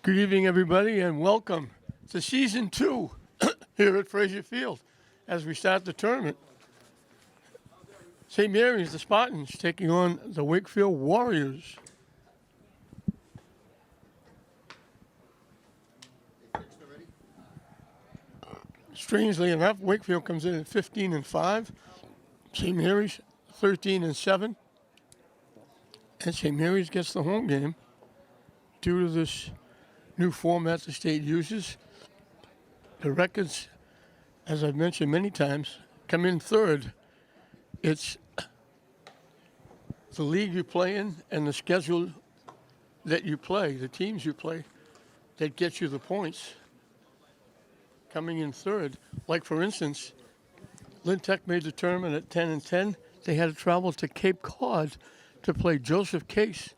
Good evening, everybody, and welcome to Season 2 here at Fraser Field as we start the tournament. St. Mary's, the Spartans, taking on the Wakefield Warriors. Strangely enough, Wakefield comes in at 15-5. St. Mary's 13-7. And St. Mary's gets the home game due to this new format the state uses. The records, as I've mentioned many times, come in third. It's the league you play in and the schedule that you play, the teams you play, that gets you the points. Coming in third, like for instance, Lynn Tech made the tournament at 10-10. They had to travel to Cape Cod to play Joseph Case,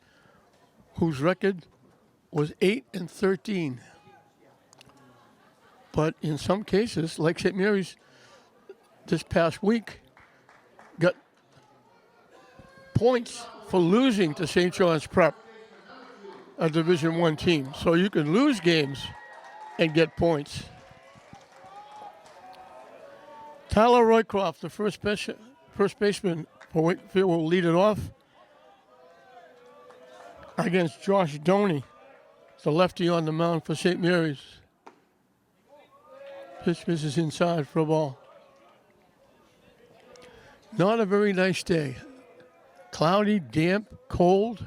whose record was 8-13. But in some cases, like St. Mary's this past week, got points for losing to St. John's Prep, a Division I team. So you can lose games and get points. Tyler Roycroft, the first baseman for Wakefield, will lead it off against Josh Doney, the lefty on the mound for St. Mary's. Pitch misses inside for a ball. Not a very nice day. Cloudy, damp, cold.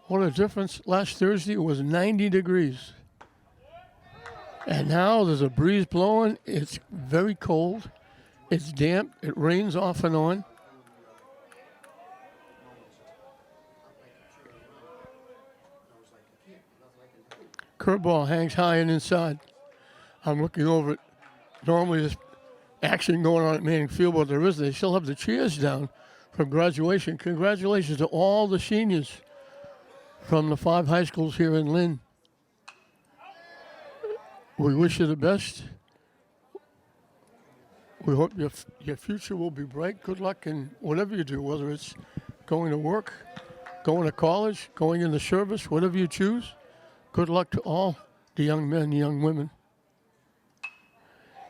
What a difference. Last Thursday it was 90 degrees. And now there's a breeze blowing. It's very cold. It's damp. It rains off and on. Curveball hangs high and inside. I'm looking over it. Normally there's action going on at Manning Field, but there isn't. They still have the chairs down for graduation. Congratulations to all the seniors from the 5 high schools here in Lynn. We wish you the best. We hope your future will be bright. Good luck in whatever you do, whether it's going to work, going to college, going in the service, whatever you choose. Good luck to all the young men and young women.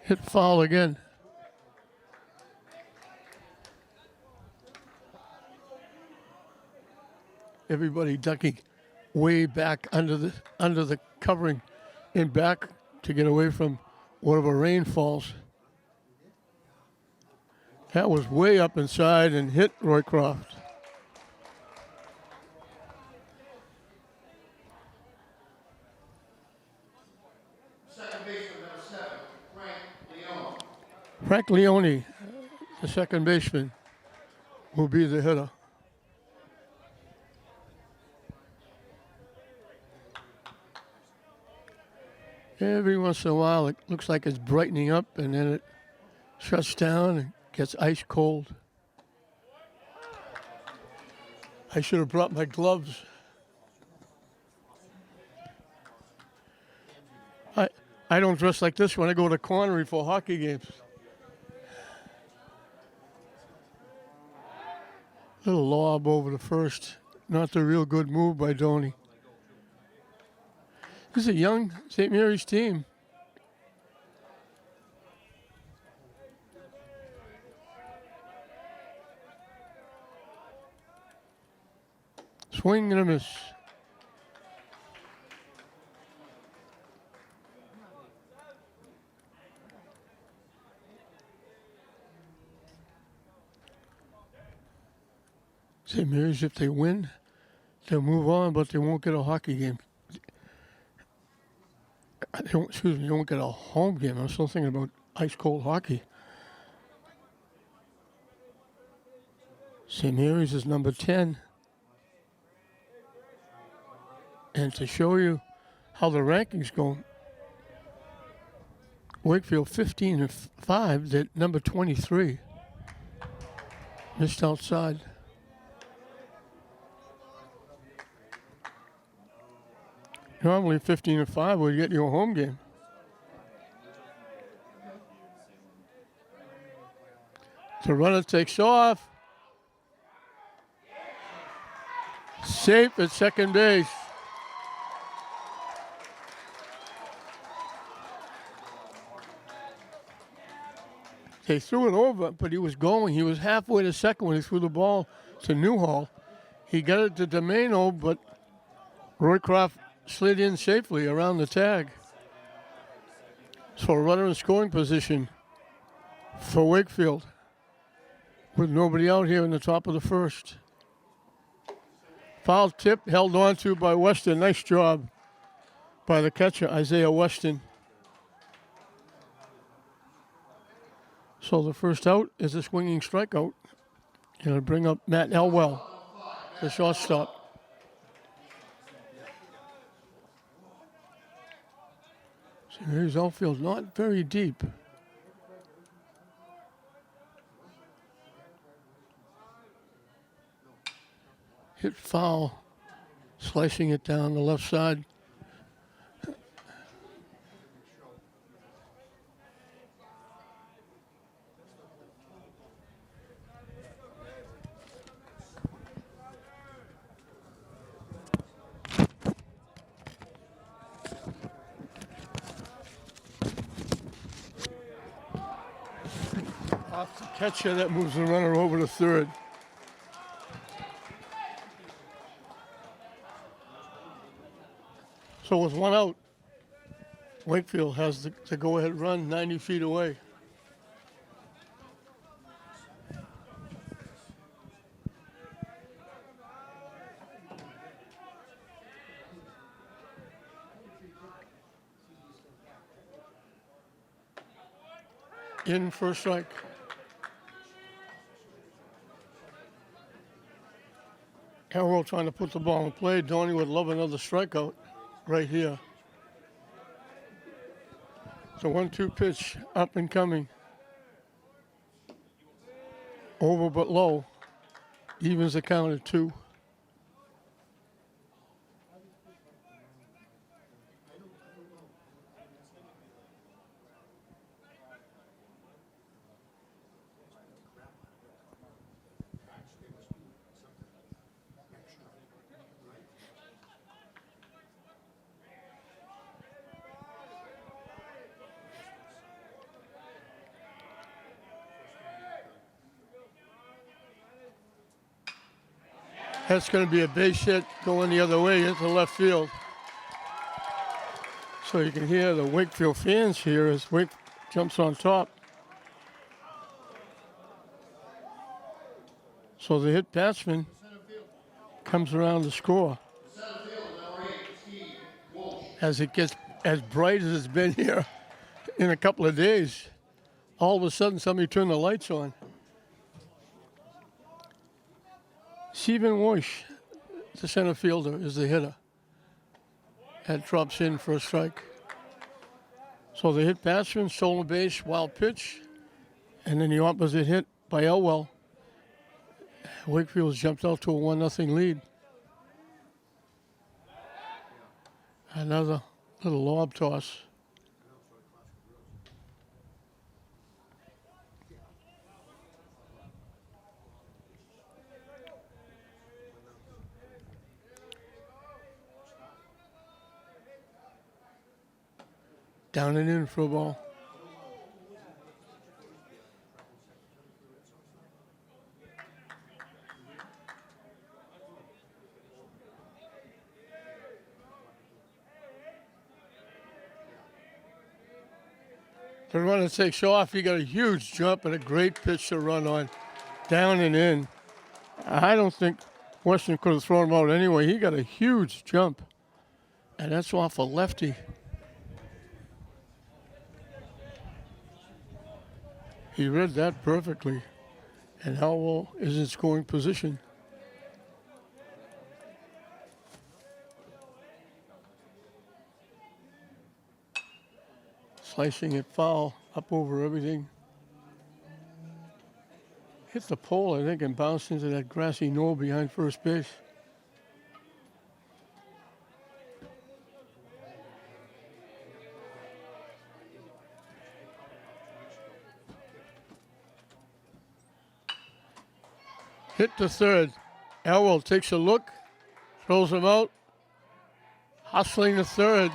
Hit foul again. Everybody ducking way back under the covering and back to get away from whatever rain falls. That was way up inside and hit Roycroft. Frank Leone, the second baseman, will be the hitter. Every once in a while, it looks like it's brightening up, and then it shuts down and gets ice cold. I should have brought my gloves. I don't dress like this when I go to Connery for hockey games. Little lob over the first. Not the real good move by Doney. This is a young St. Mary's team. Swing and a miss. St. Mary's, if they win, they'll move on, but they won't get a hockey game. They won't get a home game. I'm still thinking about ice cold hockey. St. Mary's is number 10. And to show you how the rankings go, Wakefield 15-5, they're number 23. Missed outside. Normally 15-5 would get you a home game. The runner takes off. Safe at second base. They threw it over, but he was going. He was halfway to second when he threw the ball to Newhall. He got it to Domeno, but Roycroft slid in safely around the tag. So a runner in scoring position for Wakefield with nobody out here in the top of the first. Foul tip held on to by Weston. Nice job by the catcher, Isaiah Weston. So the first out is a swinging strikeout. It'll bring up Matt Elwell, the shortstop. So here's outfield, not very deep. Hit foul, slicing it down the left side. Off the catcher, that moves the runner over to third. So with one out, Wakefield has the go-ahead run 90 feet away. In for a strike. Harrell trying to put the ball in play. Donnie would love another strikeout right here. So 1-2 pitch, up and coming. Over but low. Evens the count at 2. That's going to be a base hit going the other way into left field. So you can hear the Wakefield fans here as Wake jumps on top. So the hit batsman comes around to score. As it gets as bright as it's been here in a couple of days, all of a sudden somebody turned the lights on. Stephen Walsh, the center fielder, is the hitter. That drops in for a strike. So the hit batsman, stolen base, wild pitch, and then the opposite hit by Elwell. Wakefield's jumped out to a 1-0 lead. Another little lob toss. Down and in for a ball. The runner takes off. He got a huge jump and a great pitch to run on. Down and in. I don't think Weston could have thrown him out anyway. He got a huge jump. And that's off a lefty. He read that perfectly. And Howell is in scoring position. Slicing it foul, up over everything. Hit the pole, I think, and bounced into that grassy knoll behind first base. Hit to third. Elwell takes a look, throws him out. Hustling to third.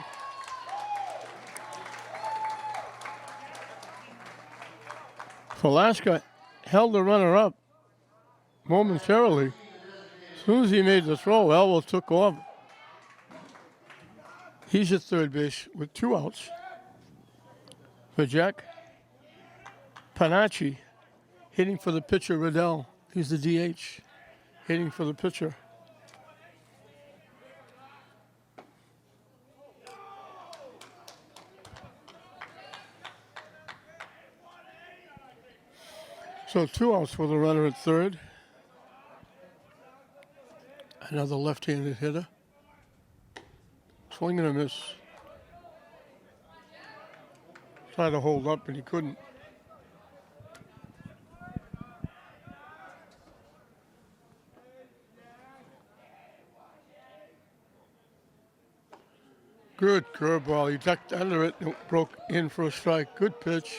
Velasquez held the runner up momentarily. As soon as he made the throw, Elwell took off. He's at third base with 2 outs. For Jack Panacci, hitting for the pitcher, Riddell. He's the DH, hitting for the pitcher. So 2 outs for the runner at third. Another left-handed hitter. Swing and a miss. Tried to hold up, but he couldn't. Good curveball. He ducked under it and broke in for a strike. Good pitch.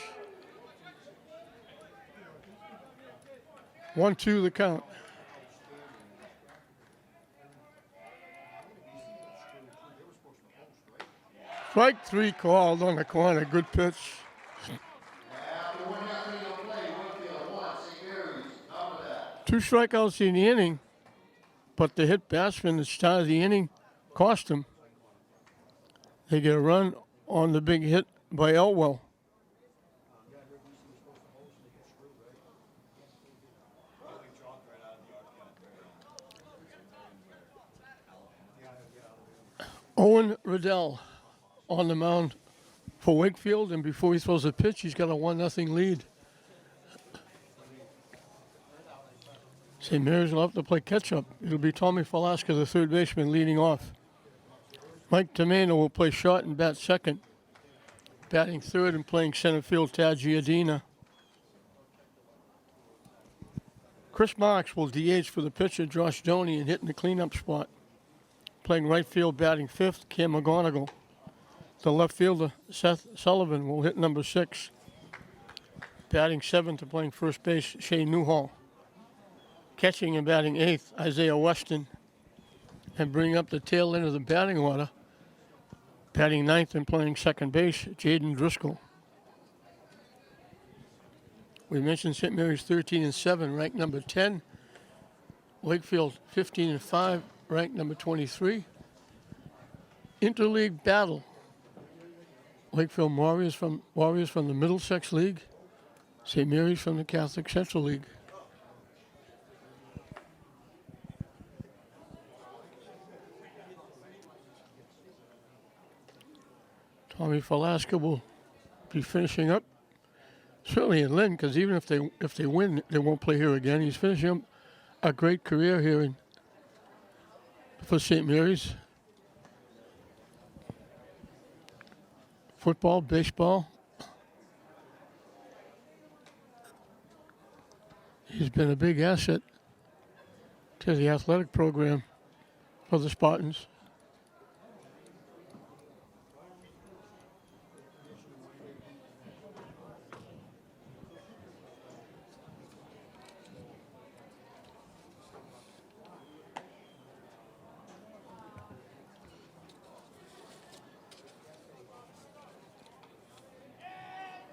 1-2 the count. Strike 3 called on the corner. Good pitch. Two strikeouts in the inning, but the hit batsman at the start of the inning cost him. They get a run on the big hit by Elwell. Owen Riddell on the mound for Wakefield, and before he throws a pitch, he's got a 1-0 lead. St. Mary's will have to play catch-up. It'll be Tommy Velasquez, the third baseman, leading off. Mike Tomano will play short and bat second. Batting third and playing center field, Tad Giardina. Chris Marks will DH for the pitcher, Josh Doney, and hitting the cleanup spot. Playing right field, batting fifth, Cam McGonigal. The left fielder, Seth Sullivan, will hit number 6. Batting seventh and playing first base, Shane Newhall. Catching and batting eighth, Isaiah Weston. And bring up the tail end of the batting order, batting ninth and playing second base, Jaden Driscoll. We mentioned St. Mary's 13-7, ranked number 10. Wakefield 15-5, ranked number 23. Interleague battle. Wakefield Warriors from the Middlesex League. St. Mary's from the Catholic Central League. Tommy Velasquez will be finishing up, certainly in Lynn, because even if they win, they won't play here again. He's finishing up a great career here for St. Mary's. Football, baseball. He's been a big asset to the athletic program for the Spartans.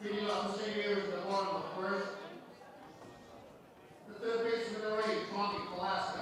Leading off the St. Mary's at the bottom of the first. The third baseman number 8, Tommy Velasquez.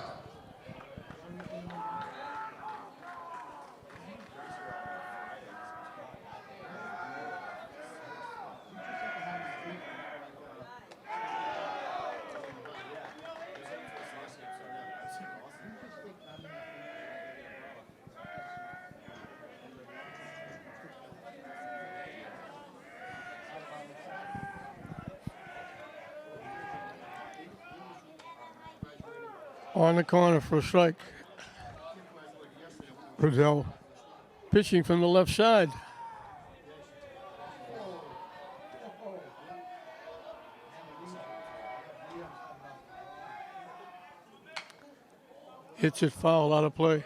On the corner for a strike. Riddell pitching from the left side. Hits it foul, out of play.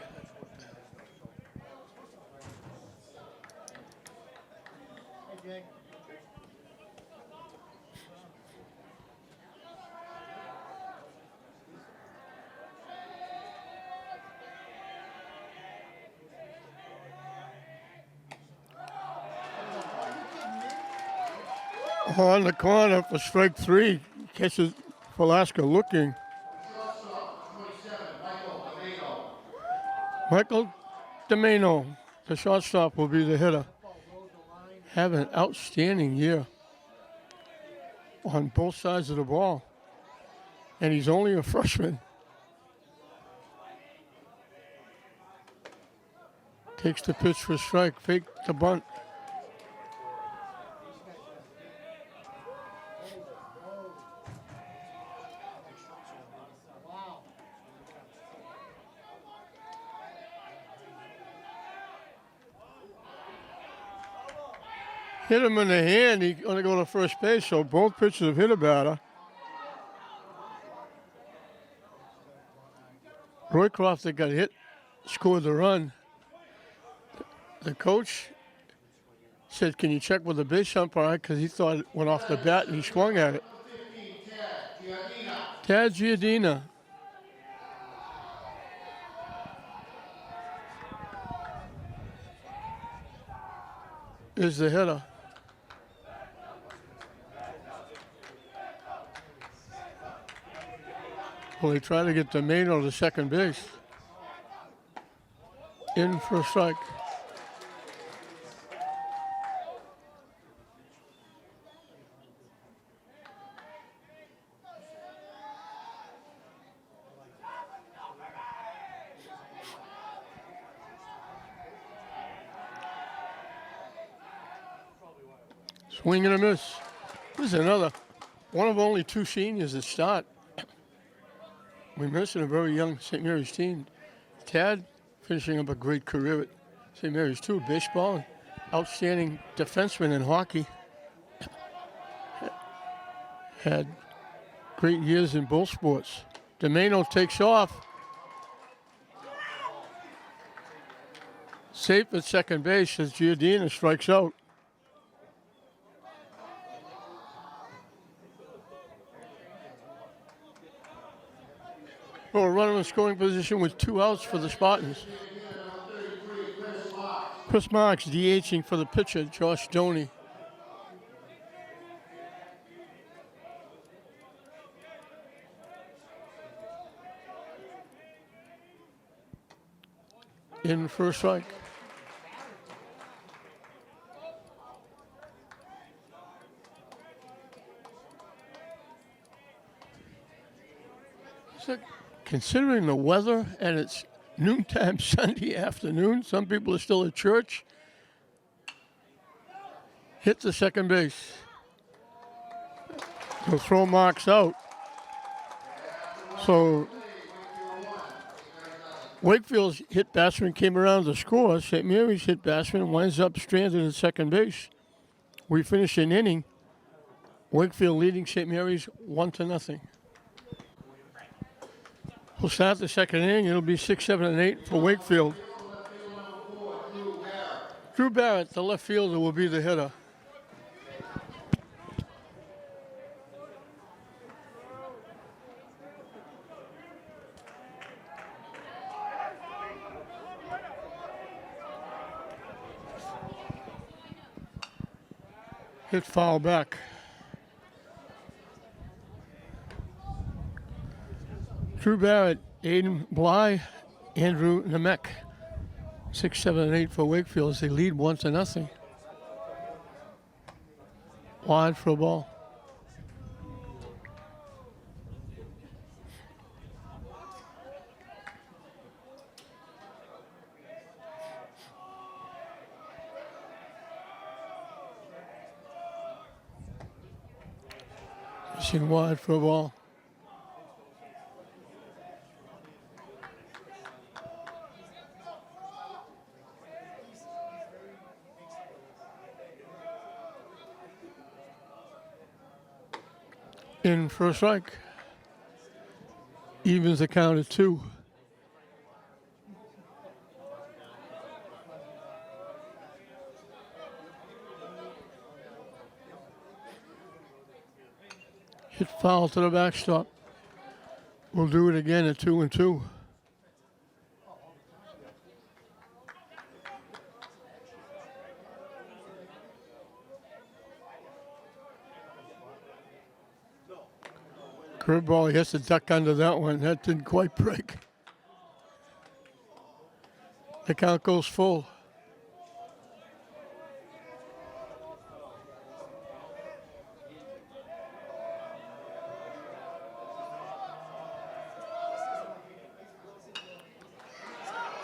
On the corner for strike three. Catches Velasco looking. Shortstop, 27, Michael Domingo. Michael Domeno, the shortstop, will be the hitter. Have an outstanding year on both sides of the ball. And he's only a freshman. Takes the pitch for strike, fake the bunt. Hit him in the hand, he's going to go to first base, so both pitches have hit a batter. Roycroft that got hit scored the run. The coach said, can you check with the base umpire, because he thought it went off the bat and he swung at it. 15, Giardina. Tad Giardina. Is the hitter. Well, he tried to get Domeno to second base. In for a strike. Swing and a miss. This is another one of only two seniors that start. We're missing a very young St. Mary's team. Tad finishing up a great career at St. Mary's too. Baseball, outstanding defenseman in hockey. Had great years in both sports. Domeno takes off. Safe at second base as Giardina strikes out. For a runner in scoring position with 2 outs for the Spartans. Chris Marks DHing for the pitcher, Josh Doney. In for a strike. So, considering the weather and it's noontime Sunday afternoon, some people are still at church. Hit the second base. He'll throw Marks out. So Wakefield's hit batsman came around to score. St. Mary's hit batsman winds up stranded at second base. We finish an inning. Wakefield leading St. Mary's 1-0. We'll start the second inning. It'll be 6, 7, and 8 for Wakefield. Drew Barrett, the left fielder, will be the hitter. Hit foul back. Drew Barrett, Aiden Bly, Andrew Nemec. 6, 7, and 8 for Wakefield as they lead 1-0. Wide for a ball. Missing wide for a ball. In for a strike. Evens the count at 2. Hit foul to the backstop. We'll do it again at 2-2. Curveball, he has to duck under that one. That didn't quite break. The count goes full.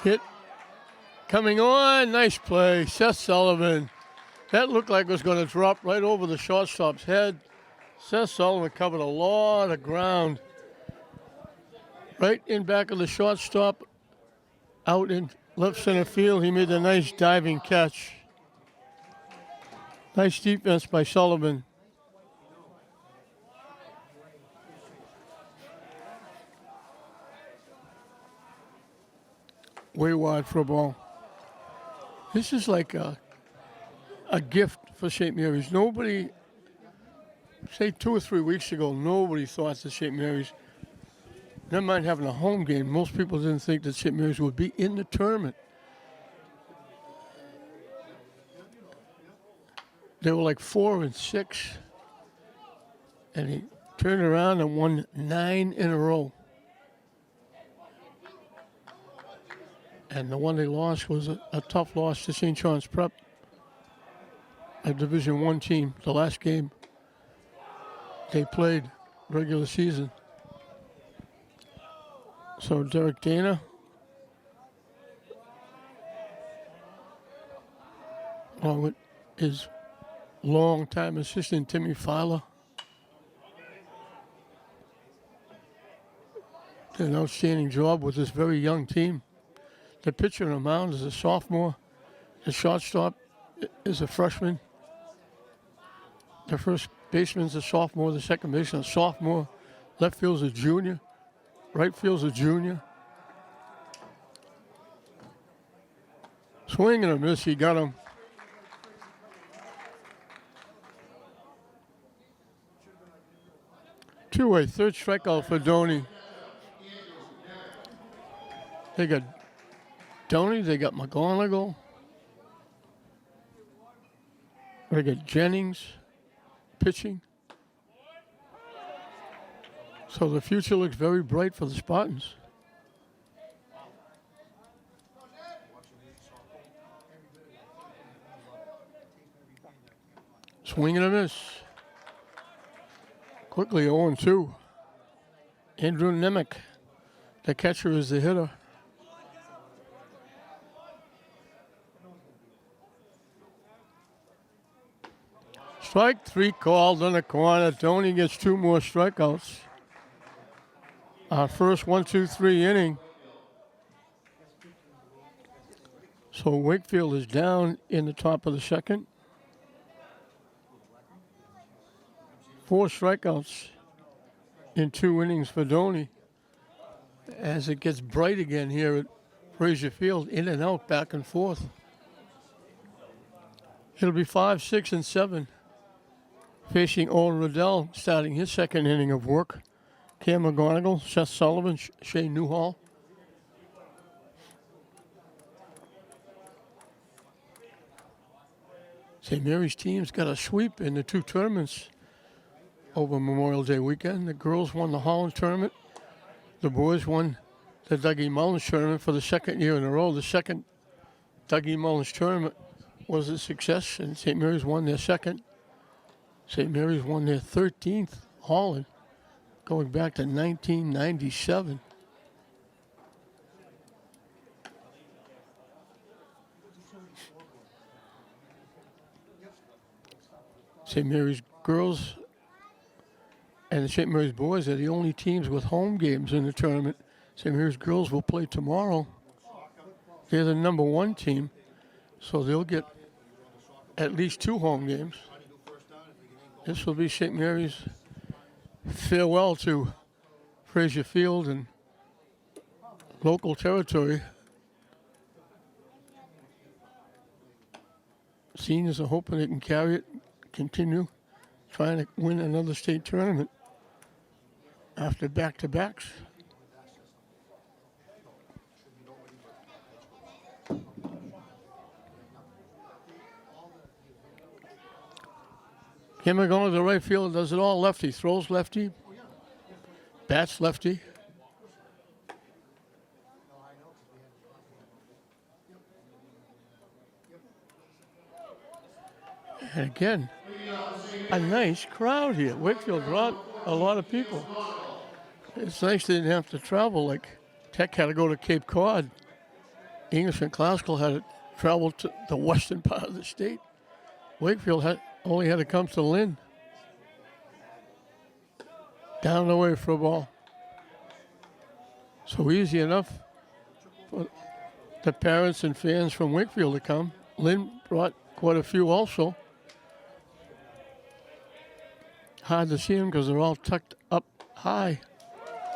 Hit coming on. Nice play. Seth Sullivan. That looked like it was going to drop right over the shortstop's head. Seth Sullivan covered a lot of ground. Right in back of the shortstop. Out in left center field. He made a nice diving catch. Nice defense by Sullivan. Way wide for a ball. This is like a gift for St. Mary's. Nobody, say 2 or 3 weeks ago, nobody thought that St. Mary's, never mind having a home game, most people didn't think that St. Mary's would be in the tournament. They were like 4-6, and he turned around and won 9 in a row. And the one they lost was a tough loss to St. John's Prep, a Division I team. The last game they played regular season. So Derek Dana, along with his longtime assistant Timmy Fowler, did an outstanding job with this very young team. The pitcher on the mound is a sophomore. The shortstop is a freshman. The first baseman's a sophomore. The second baseman is a sophomore. Left field's a junior. Right field's a junior. Swing and a miss. He got him. Two-way, third strikeout for Doney. They got Doney, they got McGonigal. They got Jennings pitching. So the future looks very bright for the Spartans. Swing and a miss. Quickly 0-2. Andrew Nemec, the catcher, is the hitter. Strike 3 called in the corner. Doney gets 2 more strikeouts. Our first 1-2-3 inning. So Wakefield is down in the top of the second. 4 strikeouts in 2 innings for Doney. As it gets bright again here at Frazier Field, in and out, back and forth. It'll be 5, 6, and 7. Facing Owen Riddell, starting his second inning of work. Cam McGonigal, Seth Sullivan, Shane Newhall. St. Mary's team's got a sweep in the 2 tournaments over Memorial Day weekend. The girls won the Holland tournament. The boys won the Dougie Mullins tournament for the 2nd year in a row. The second Dougie Mullins tournament was a success, and St. Mary's won their second. St. Mary's won their 13th Holland, going back to 1997. St. Mary's girls and the St. Mary's boys are the only teams with home games in the tournament. St. Mary's girls will play tomorrow. They're the number 1 team, so they'll get at least 2 home games. This will be St. Mary's farewell to Frazier Field and local territory. Seniors are hoping they can carry it, continue trying to win another state tournament after back-to-backs. Him going to the right field, does it all lefty, throws lefty. Bats lefty. And again, a nice crowd here. Wakefield brought a lot of people. It's nice they didn't have to travel like Tech had to go to Cape Cod. English and Classical had to travel to the western part of the state. Wakefield only had to come to Lynn. Down the way for a ball. So easy enough for the parents and fans from Wakefield to come. Lynn brought quite a few also. Hard to see them because they're all tucked up high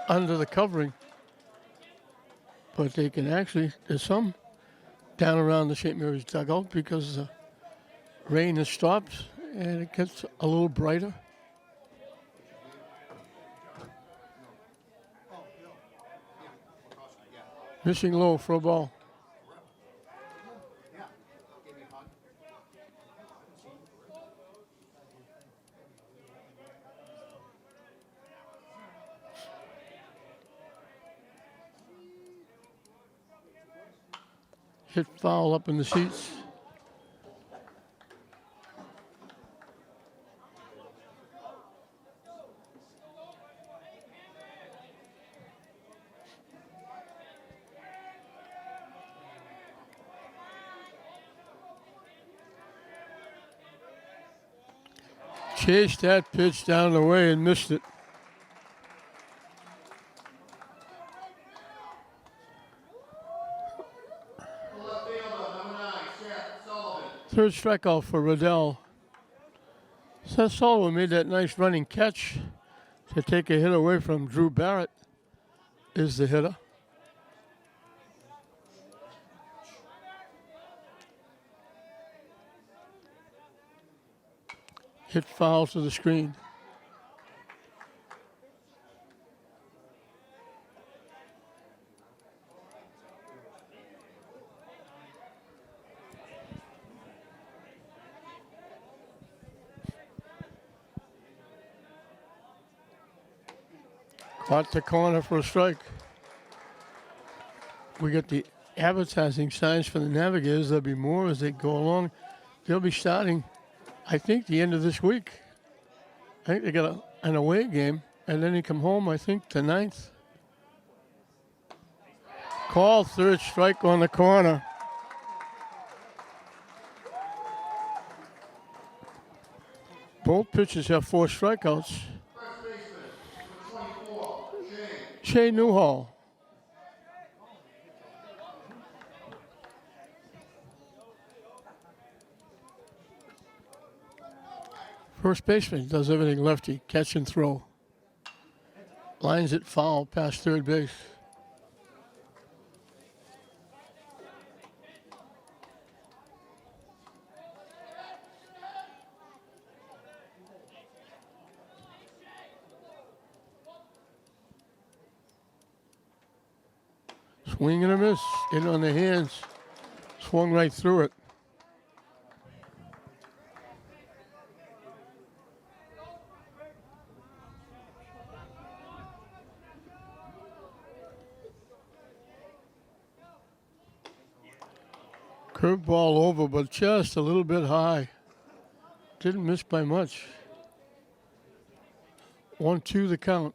under the covering. But they can actually, there's some down around the St. Mary's dugout because the rain has stopped and it gets a little brighter. Missing low for a ball. Hit foul up in the seats. Chased that pitch down the way and missed it. Third strikeout for Riddell. Seth Sullivan made that nice running catch to take a hit away from Drew Barrett. Is the hitter. Hit foul to the screen. Caught the corner for a strike. We got the advertising signs for the Navigators. There'll be more as they go along. They'll be starting, I think, the end of this week. I think they got an away game, and then they come home, I think, the 9th. Call, third strike on the corner. Both pitchers have 4 strikeouts. Shea Newhall. First baseman does everything lefty, catch and throw. Lines it foul past third base. Swing and a miss. In on the hands. Swung right through it. Curveball over, but just a little bit high. Didn't miss by much. 1-2 the count.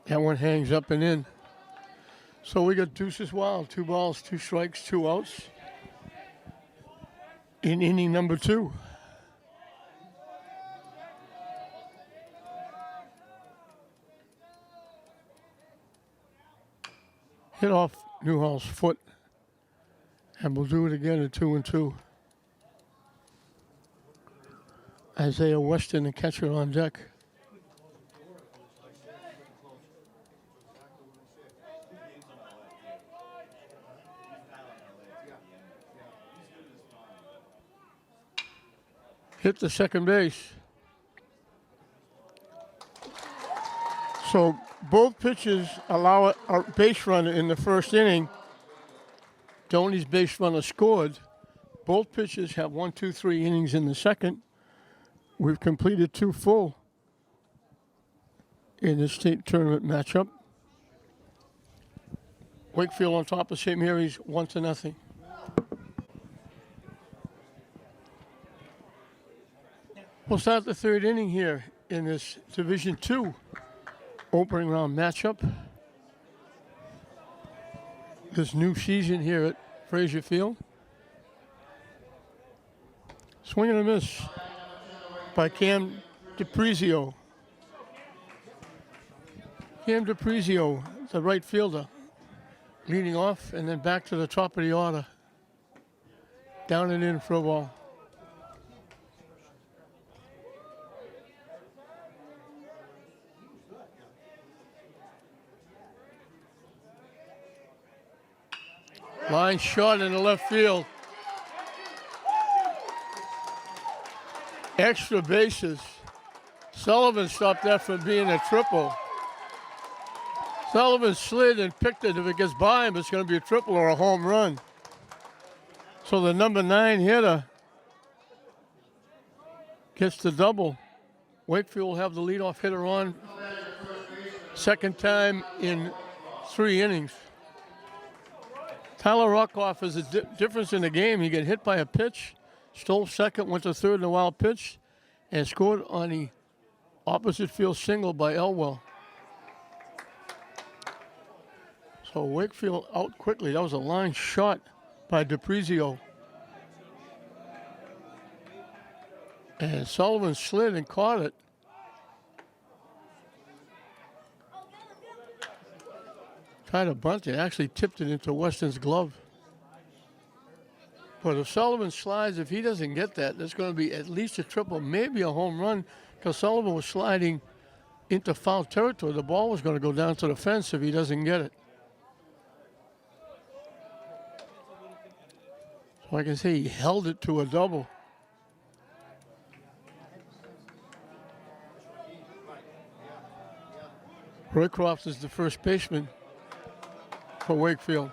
That one hangs up and in. So we got deuces wild. 2 balls, 2 strikes, 2 outs. In inning number 2. Hit off Newhall's foot. And we'll do it again at 2-2. Isaiah Weston, the catcher, on deck. Hit the second base. So both pitches allow a base run in the first inning. Doney's base runner scored. Both pitchers have 1, 2, 3 innings in the second. We've completed 2 full in the state tournament matchup. Wakefield on top of St. Mary's 1-0. We'll start the third inning here in this Division II opening round matchup. This new season here at Frazier Field. Swing and a miss by Cam DiPrizio. Cam DiPrizio, the right fielder, leading off and then back to the top of the order. Down and in for a ball. Line shot in the left field. Extra bases. Sullivan stopped that from being a triple. Sullivan slid and picked it. If it gets by him, it's going to be a triple or a home run. So the number 9 hitter gets the double. Wakefield will have the leadoff hitter on. Second time in 3 innings. Tyler Rockoff is a difference in the game. He got hit by a pitch, stole second, went to third in a wild pitch, and scored on the opposite field single by Elwell. So Wakefield out quickly. That was a line shot by DiPrizio. And Sullivan slid and caught it. Tried to bunt it, actually tipped it into Weston's glove. But if Sullivan slides, if he doesn't get that, there's going to be at least a triple, maybe a home run, because Sullivan was sliding into foul territory. The ball was going to go down to the fence if he doesn't get it. So I can say he held it to a double. Roycroft is the first baseman for Wakefield.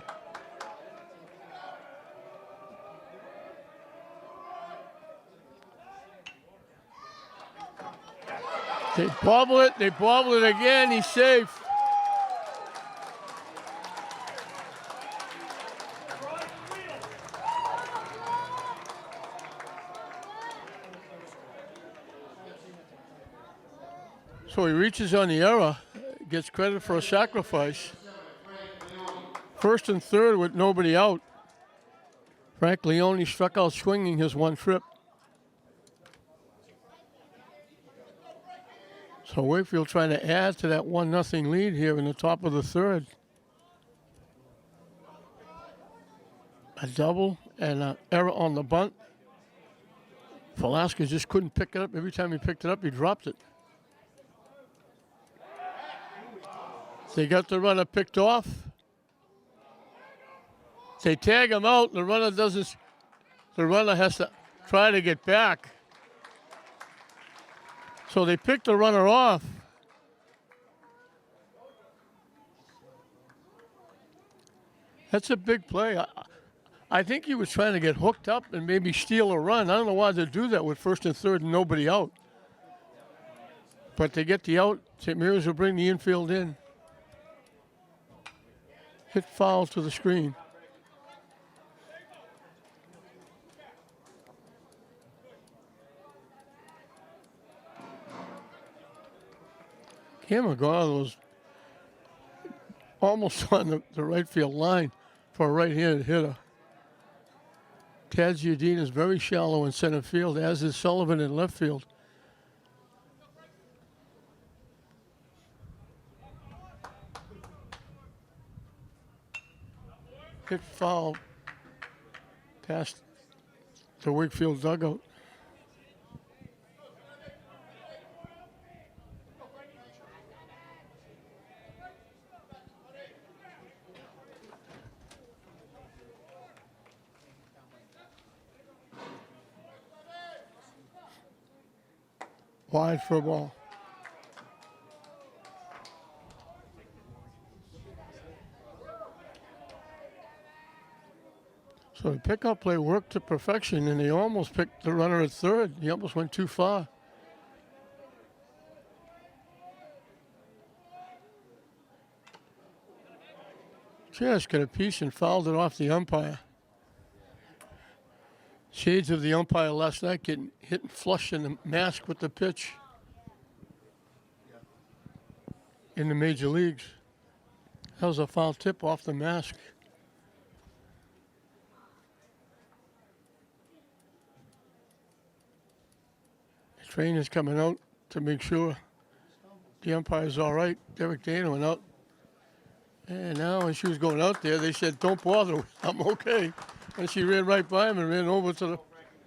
They bobble it again, he's safe. So he reaches on the error, gets credit for a sacrifice. First and third with nobody out. Frank Leone struck out swinging his one trip. So Wakefield trying to add to that 1-0 lead here in the top of the third. A double and an error on the bunt. Velasquez just couldn't pick it up. Every time he picked it up, he dropped it. They got the runner picked off. They tag him out. The runner doesn't. The runner has to try to get back. So they picked the runner off. That's a big play. I think he was trying to get hooked up and maybe steal a run. I don't know why they do that with first and third and nobody out. But they get the out. St. Mary's will bring the infield in. Hit foul to the screen. Cam McGraw was almost on the right field line for a right-handed hitter. Tad Giardina is very shallow in center field, as is Sullivan in left field. Hit foul past the Wakefield dugout. Wide for a ball. So the pickup play worked to perfection, and they almost picked the runner at third. He almost went too far. Just got a piece and fouled it off the umpire. Shades of the umpire last night getting hit and flushed in the mask with the pitch in the major leagues. That was a foul tip off the mask. The trainer's coming out to make sure the umpire's all right. Derek Dana went out. And now when she was going out there, they said, don't bother, I'm okay. And she ran right by him and ran over to the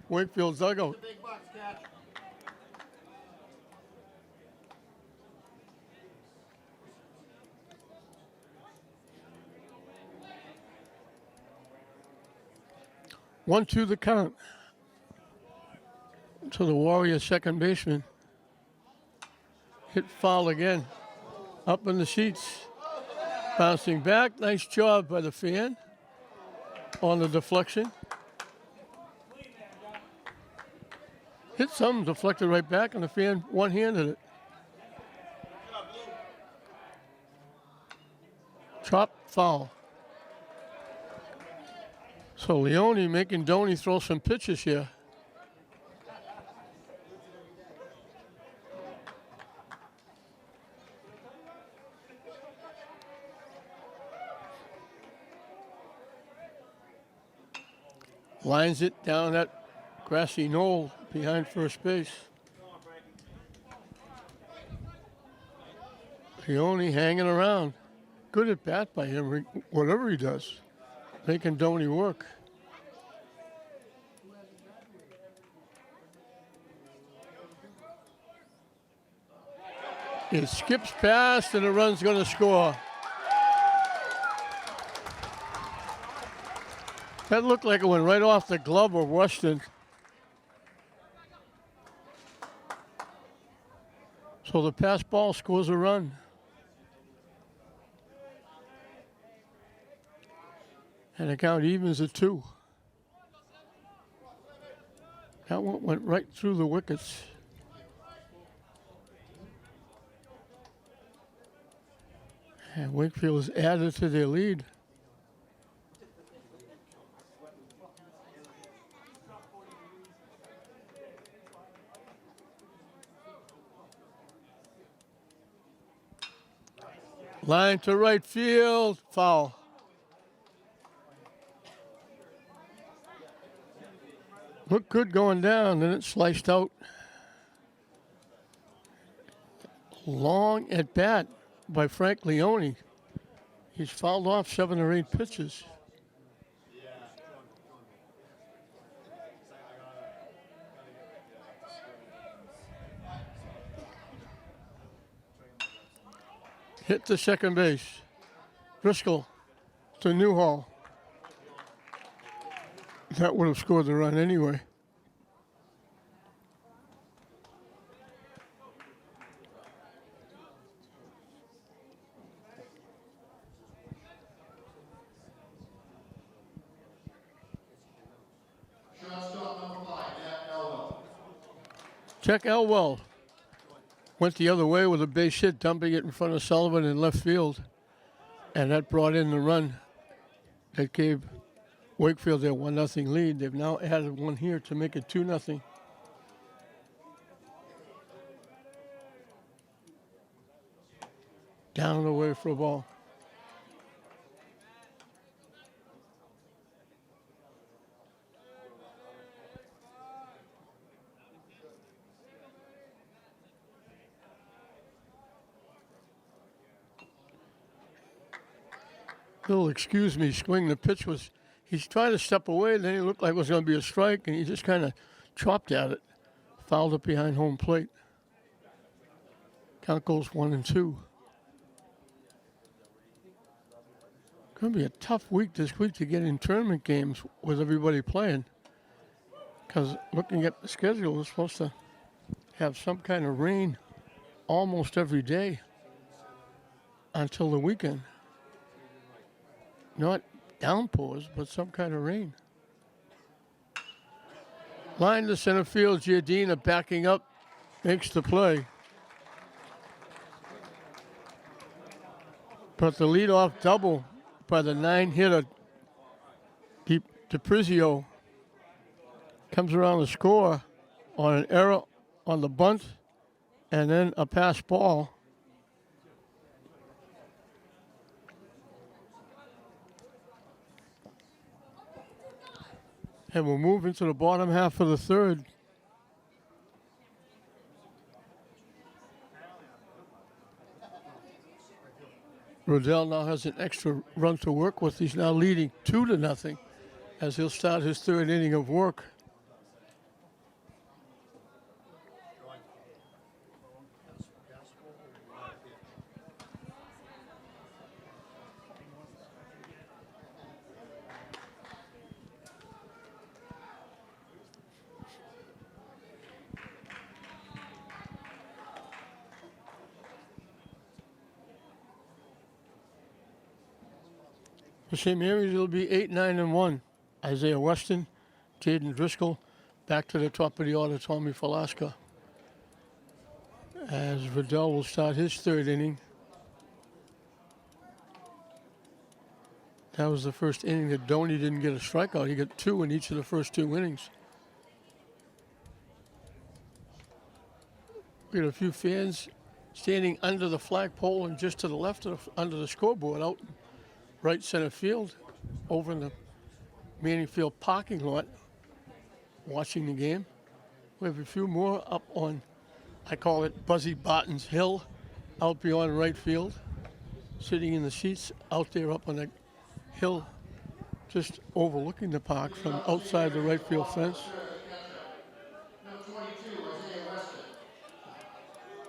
Wakefield dugout. Big bucks, catch. One, two, the count. To the Warriors second baseman. Hit foul again. Up in the seats. Bouncing back. Nice job by the fan on the deflection. Hit some, deflected right back, and the fan one-handed it. Chop foul. So Leone making Doney throw some pitches here. Lines it down that grassy knoll behind first base. Leone hanging around. Good at bat by him, whatever he does. Making Doney work. It skips past and the run's going to score. That looked like it went right off the glove of Weston. So the pass ball scores a run. And the count evens at 2. That one went right through the wickets. And Wakefield has added to their lead. Line to right field, foul. Looked good going down, then it sliced out. Long at bat by Frank Leone. He's fouled off 7 or 8 pitches. Hit to second base. Driscoll to Newhall. That would have scored the run anyway. Shortstop number 5, Jack Elwell. Jack Elwell went the other way with a base hit, dumping it in front of Sullivan in left field. And that brought in the run that gave Wakefield their 1-0 lead. They've now added one here to make it 2-0. Down and away for a ball. Little excuse me swing. The pitch was, he's trying to step away, then he looked like it was going to be a strike, and he just kind of chopped at it. Fouled it behind home plate. Count goes 1-2. Going to be a tough week this week to get in tournament games with everybody playing. Because looking at the schedule, we're supposed to have some kind of rain almost every day until the weekend. Not downpours, but some kind of rain. Line to center field. Giardina backing up, makes the play. But the leadoff double by the 9-hitter, DiPrizio, comes around the score on an error on the bunt and then a pass ball. And we'll move into the bottom half of the third. Riddell now has an extra run to work with. He's now leading 2-0 as he'll start his third inning of work. For St. Mary's, it'll be 8-9-1. Isaiah Weston, Jaden Driscoll, back to the top of the order, Tommy Falaska. As Riddell will start his third inning. That was the first inning that Doney didn't get a strikeout. He got 2 in each of the first 2 innings. We got a few fans standing under the flagpole and just to the left of under the scoreboard out right center field over in the Manning Field parking lot watching the game. We have a few more up on, I call it Buzzy Barton's Hill, out beyond right field, sitting in the seats out there up on the hill just overlooking the park from outside the right field fence. Number 22, Isaiah Weston.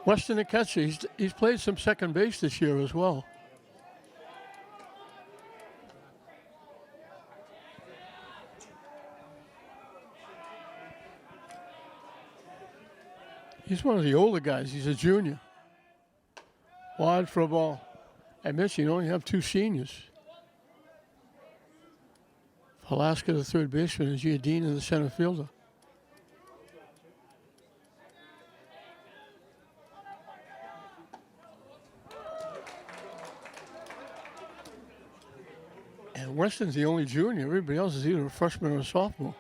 Weston the catcher, he's played some second base this year as well. He's one of the older guys. He's a junior. Wide for a ball. I mentioned you only have 2 seniors. Alaska, the third baseman, and Giardina, the center fielder. And Weston's the only junior. Everybody else is either a freshman or a sophomore.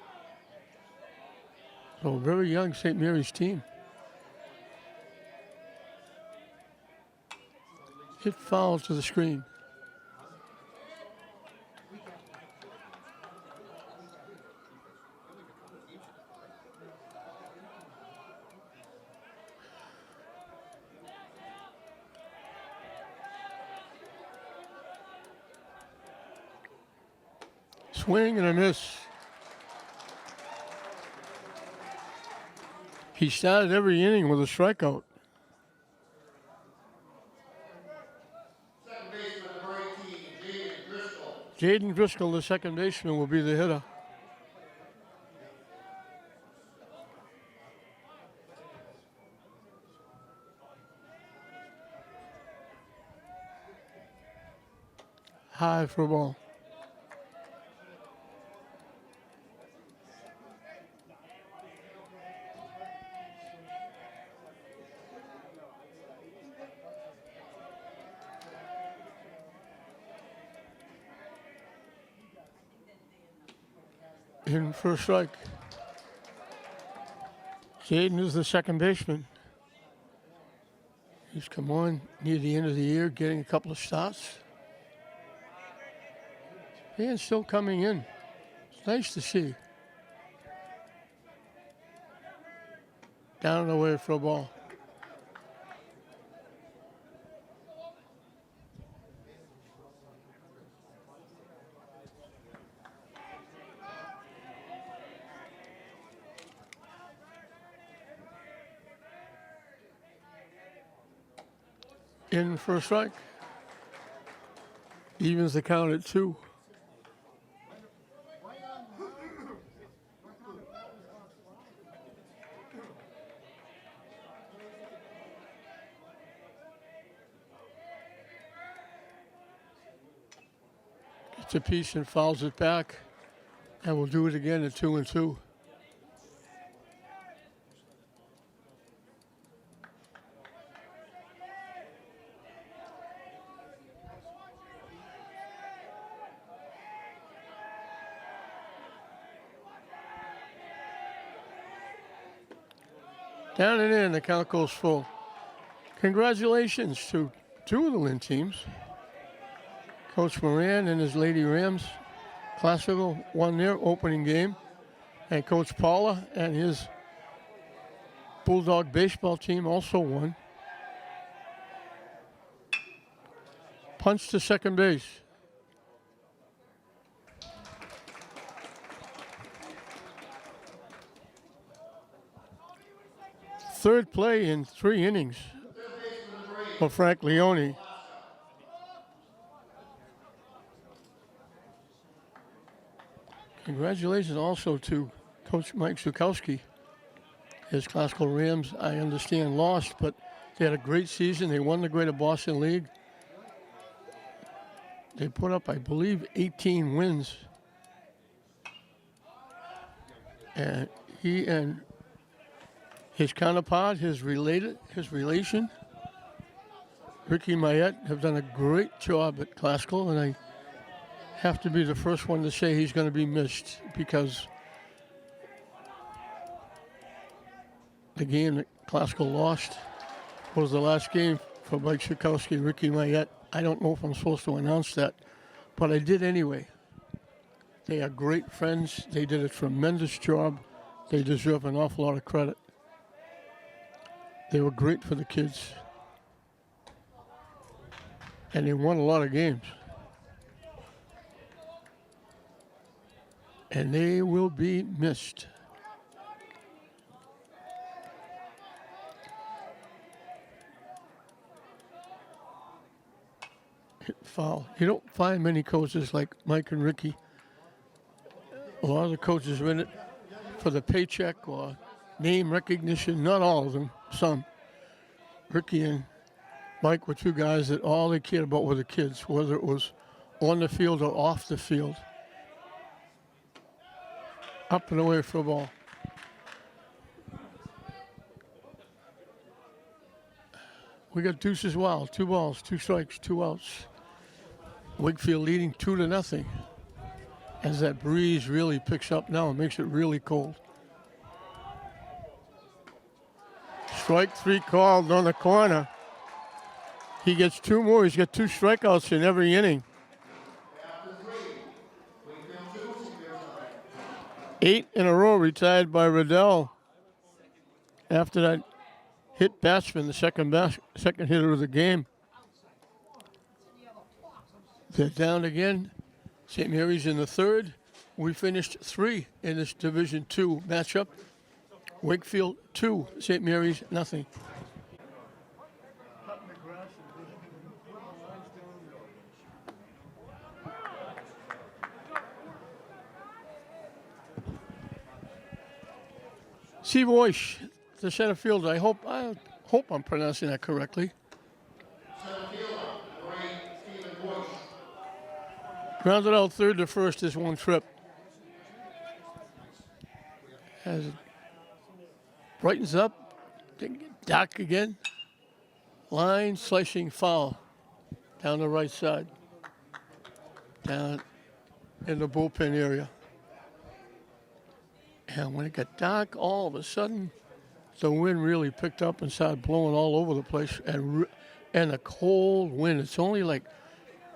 So a very young St. Mary's team. Hit foul to the screen. Swing and a miss. He started every inning with a strikeout. Second baseman, number 18, Jaden Driscoll. Jaden Driscoll, the second baseman, will be the hitter. High for a ball. In for a strike. Jaden is the second baseman. He's come on near the end of the year, getting a couple of starts. And still coming in. It's nice to see. Down and away for a ball. In for a strike. Evens the count at 2. Gets a piece and fouls it back. And we'll do it again at 2-2. Down and in, the count goes full. Congratulations to two of the Lynn teams. Coach Moran and his Lady Rams Classical won their opening game. And Coach Paula and his Bulldog baseball team also won. Punch to second base. Third play in 3 innings for Frank Leone. Congratulations also to Coach Mike Zukowski. His Classical Rams, I understand, lost, but they had a great season. They won the Greater Boston League. They put up, I believe, 18 wins. And he and his counterpart, his relation, Ricky MIAA, have done a great job at Classical, and I have to be the first one to say he's going to be missed, because the game that Classical lost was the last game for Mike Zukowski, Ricky MIAA. I don't know if I'm supposed to announce that, but I did anyway. They are great friends. They did a tremendous job. They deserve an awful lot of credit. They were great for the kids. And they won a lot of games. And they will be missed. Hit foul. You don't find many coaches like Mike and Ricky. A lot of the coaches are in it for the paycheck or name recognition. Not all of them, some. Ricky and Mike were two guys that all they cared about were the kids, whether it was on the field or off the field. Up and away for a ball. We got deuces wild. 2 balls, 2 strikes, 2 outs. Wakefield leading 2-0. As that breeze really picks up now, it makes it really cold. Strike 3 called on the corner. He gets 2 more. He's got 2 strikeouts in every inning. 8 in a row retired by Riddell. After that hit batsman, the second hitter of the game. They're down again. St. Mary's in the 3rd. We finished 3 in this Division II matchup. Wakefield 2, St. Mary's nothing. Steve Oish, the center fielder. I hope I'm pronouncing that correctly. Grounded out 3rd to 1st is 1 trip. As it brightens up, dark again. Line slicing foul down the right side. Down in the bullpen area. And when it got dark, all of a sudden, the wind really picked up and started blowing all over the place. And a cold wind. It's only like,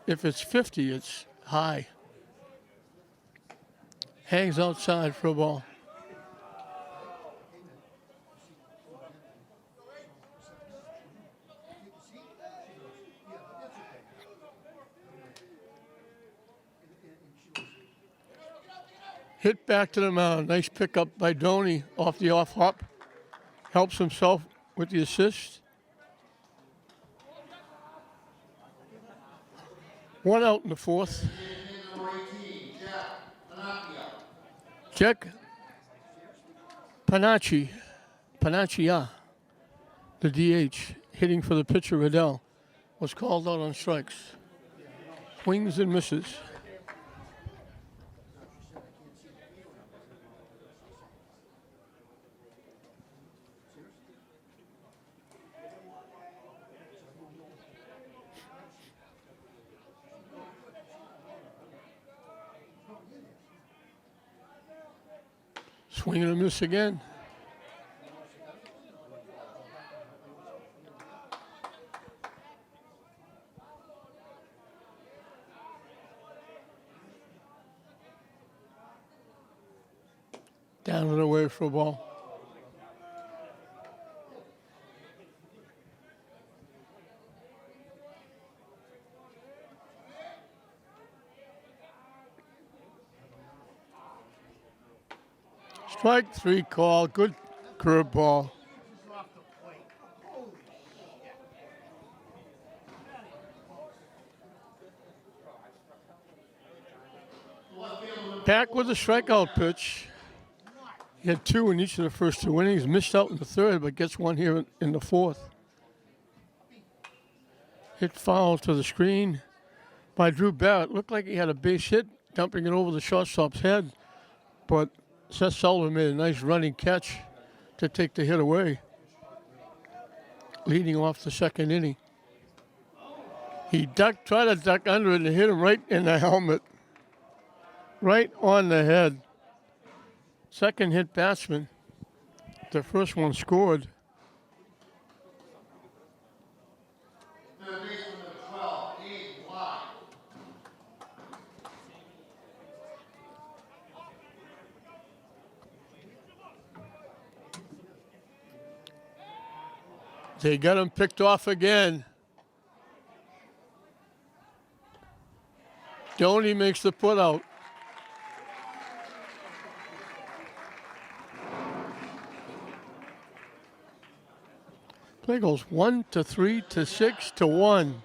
if it's 50, it's high. Hangs outside for a ball. Hit back to the mound. Nice pickup by Doney off the off hop. Helps himself with the assist. 1 out in the 4th. Jack Panaccia, the DH, hitting for the pitcher Riddell, was called out on strikes. Swings and misses. Swing and a miss again. Down and away for a ball. Strike 3 call. Good curveball. Back with a strikeout pitch. He had 2 in each of the first 2 innings. Missed out in the third, but gets 1 here in the fourth. Hit foul to the screen by Drew Barrett. Looked like he had a base hit, dumping it over the shortstop's head. But Seth Sullivan made a nice running catch to take the hit away, leading off the second inning. He tried to duck under it and hit him right in the helmet. Right on the head. Second hit batsman. The first one scored. Third baseman number 12, Dave Bly. They got him picked off again. Doney makes the put out. Play goes 1 to 3 to 6 to 1.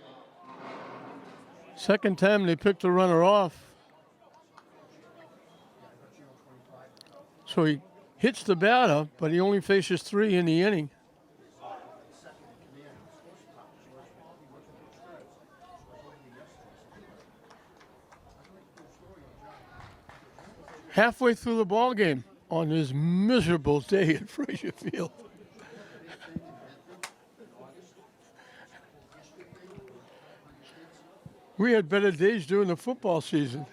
Second time they picked the runner off. So he hits the batter, but he only faces 3 in the inning. Halfway through the ball game on this miserable day at Frazier Field. We had better days during the football season.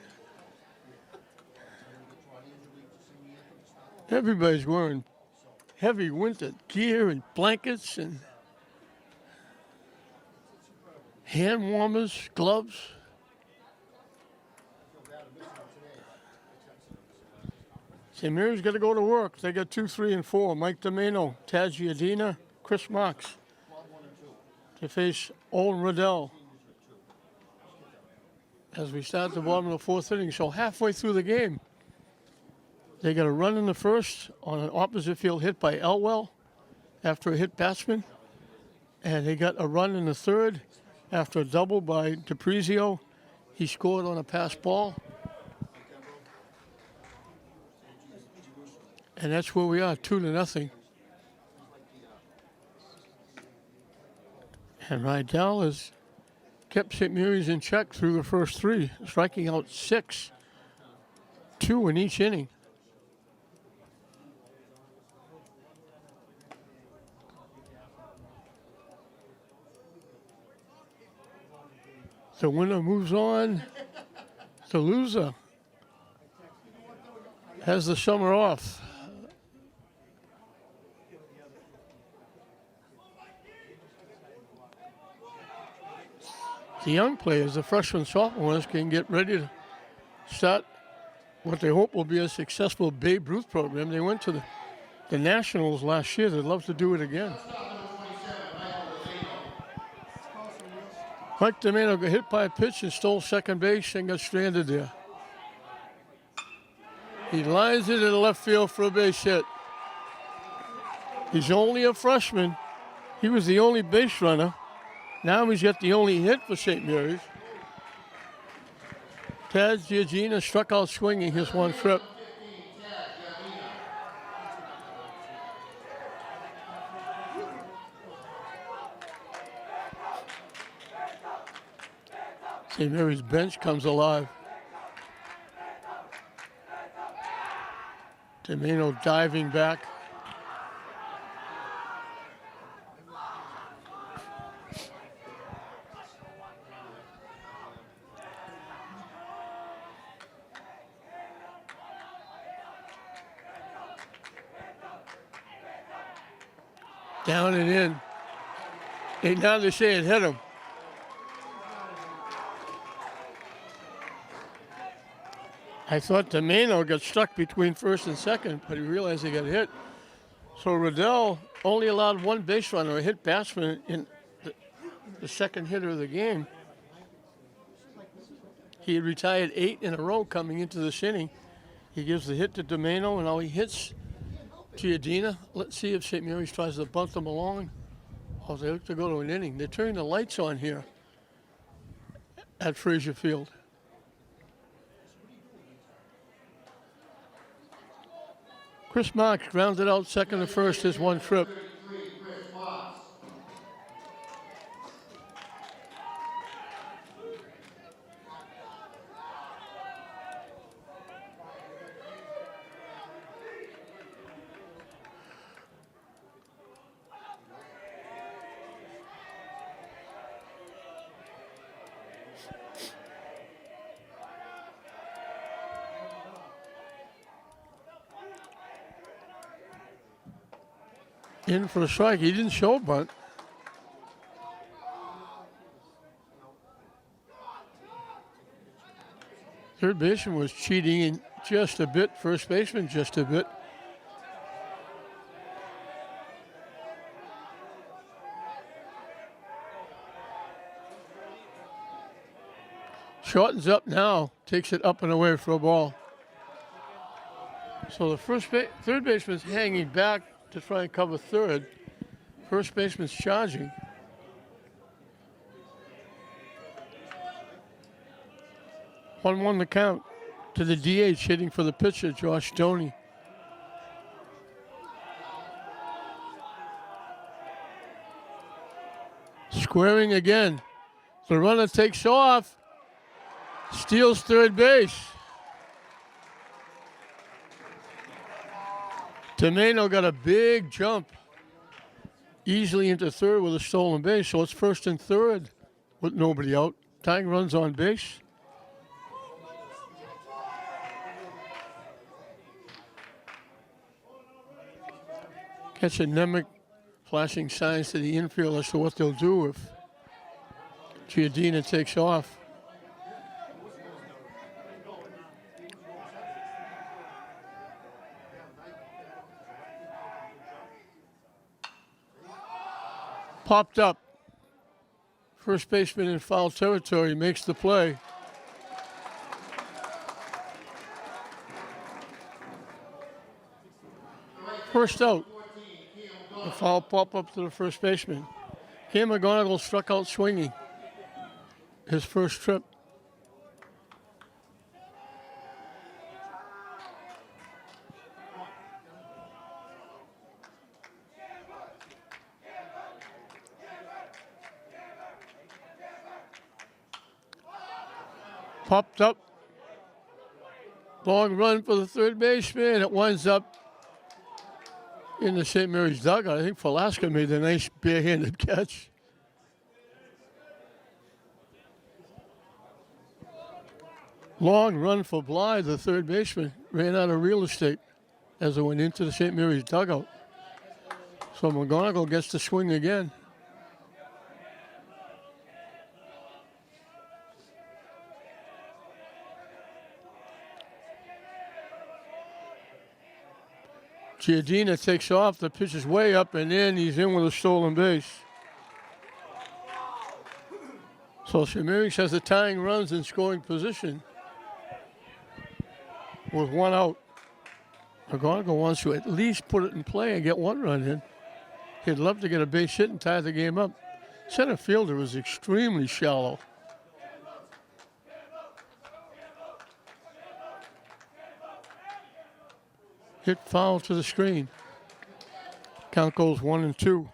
Everybody's wearing heavy winter gear and blankets and hand warmers, gloves. St. Mary's got to go to work. They got 2, 3, and 4. Mike Domeno, Taz Giardina, Chris Marks. They face Olin Riddell as we start the bottom of the fourth inning. So halfway through the game, they got a run in the first on an opposite field hit by Elwell after a hit batsman. And they got a run in the third after a double by DiPrizio. He scored on a pass ball. And that's where we are, 2-0. And Rydell has kept St. Mary's in check through the first 3, striking out 6, 2 in each inning. The winner moves on. The loser has the summer off. The young players, the freshmen, sophomores, can get ready to start what they hope will be a successful Babe Ruth program. They went to the Nationals last year. They'd love to do it again. Mike Domeno got hit by a pitch and stole second base and got stranded there. He lines it in left field for a base hit. He's only a freshman. He was the only base runner. Now he's got the only hit for St. Mary's. Taz Giardina struck out swinging his one trip. St. Mary's bench comes alive. Domeno diving back. Down and in. And now they say it hit him. I thought Domeno got stuck between first and second, but he realized he got hit. So Riddell only allowed one base runner, a hit batsman, in the second hitter of the game. He had retired 8 in a row coming into this inning. He gives the hit to Domeno, and now he hits Giardina. Let's see if St. Mary's tries to bunt them along. Oh, they look to go to an inning. They're turning the lights on here at Frazier Field. Chris Marks grounded out second and first, his one trip. 33, Chris Watts. In for a strike. He didn't show a bunt. Third baseman was cheating in just a bit. First baseman just a bit. Shortens up now. Takes it up and away for a ball. So the third baseman's hanging back to try and cover third. First baseman's charging. One the count to the DH, hitting for the pitcher, Josh Stoney. Squaring again. The runner takes off. Steals third base. Domeno got a big jump easily into third with a stolen base. So it's first and third with nobody out. Tying runs on base. Nemec flashing signs to the infield as to what they'll do if Giardina takes off. Popped up. First baseman in foul territory makes the play. First out. The foul pop up to the first baseman. Cam McGonigal struck out swinging. His first trip. Popped up. Long run for the third baseman. It winds up in the St. Mary's dugout. I think Velasco made a nice barehanded catch. Long run for Blythe, the third baseman. Ran out of real estate as it went into the St. Mary's dugout. So McGonigal gets to swing again. Giardina takes off. The pitch is way up and in. He's in with a stolen base. So St. Mary's has the tying runs in scoring position with one out. McGonigal wants to at least put it in play and get one run in. He'd love to get a base hit and tie the game up. Center fielder is extremely shallow. Hit foul to the screen. Count goes 1-2.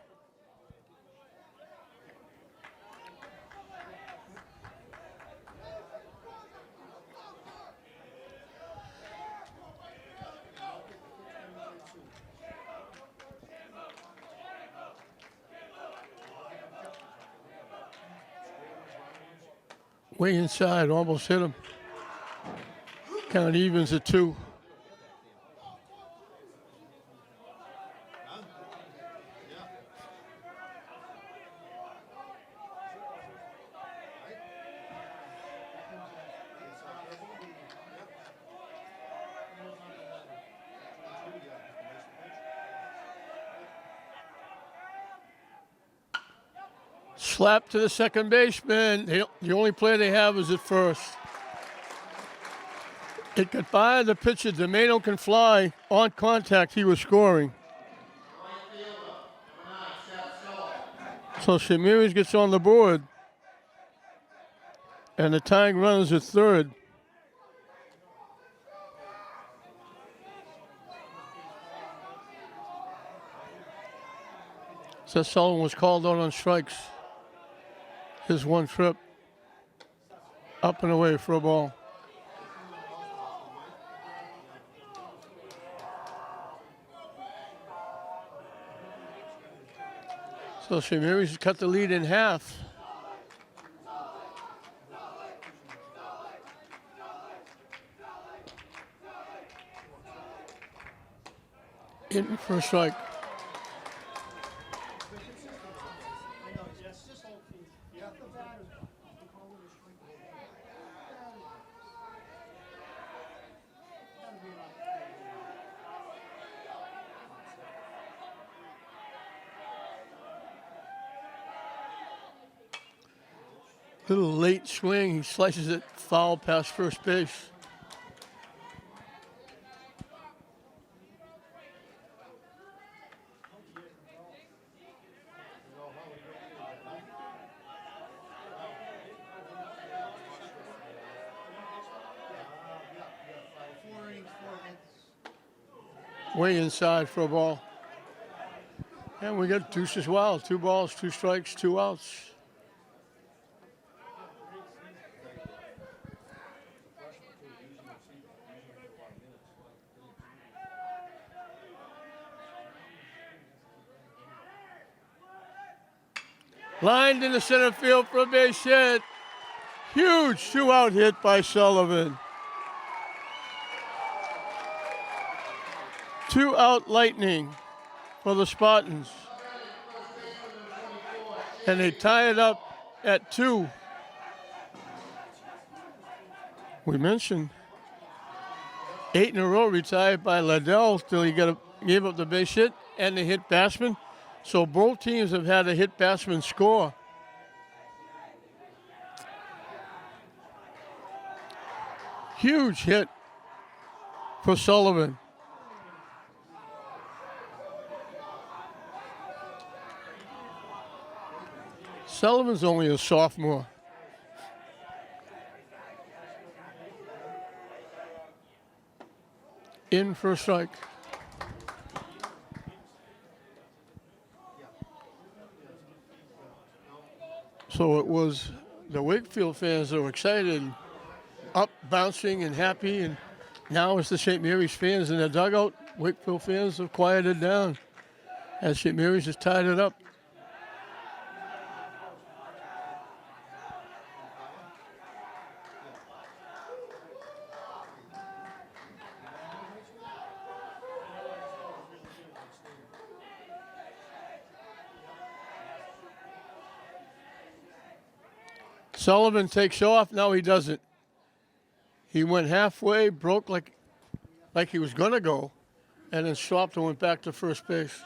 Way inside, almost hit him. Count evens at 2. Slap to the second baseman. The only play they have is at first. It got by the pitcher. DeMano can fly. On contact, he was scoring. So Shamiris gets on the board. And the tying run is at third. Seth Sullivan was called out on strikes. His one trip. Up and away for a ball. So Shamiris cut the lead in half. In for a strike. Little late swing, he slices it foul past first base. Way inside for a ball. And we got deuce as well. 2 balls, 2 strikes, 2 outs. Lined in the center field for a base hit. Huge 2-out hit by Sullivan. 2-out lightning for the Spartans. And they tie it up at 2. We mentioned 8 in a row retired by Liddell till he gave up the base hit and the hit batsman. So both teams have had a hit batsman score. Huge hit for Sullivan. Sullivan's only a sophomore. In for a strike. So it was the Wakefield fans that were excited, up, bouncing, and happy. And now it's the St. Mary's fans in the dugout. Wakefield fans have quieted down as St. Mary's has tied it up. Sullivan takes off. No, he doesn't. He went halfway, broke like he was going to go, and then stopped and went back to first base.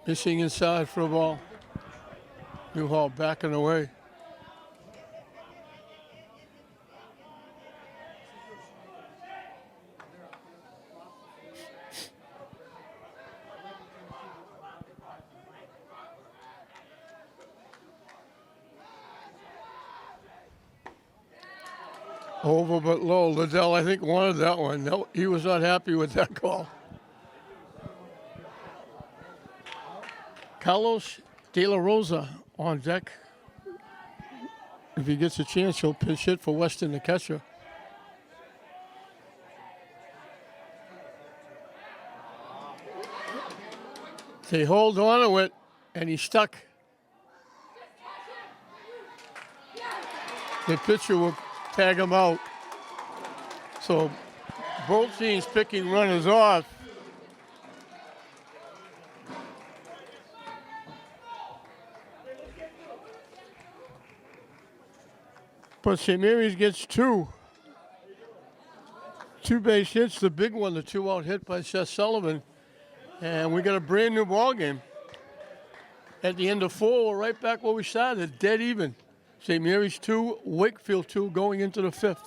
Missing inside for a ball. Newhall backing away. Over but low. Liddell, I think, wanted that one. No, he was not happy with that call. Carlos De La Rosa on deck. If he gets a chance, he'll pinch hit for Weston, the catcher. They hold on to it, and he's stuck. The pitcher will tag him out. So both teams picking runners off. But St. Mary's gets two. Two base hits, the big one, the 2-out hit by Seth Sullivan. And we got a brand new ball game. At the end of 4, we're right back where we started, dead even. St. Mary's 2, Wakefield 2 going into the 5th.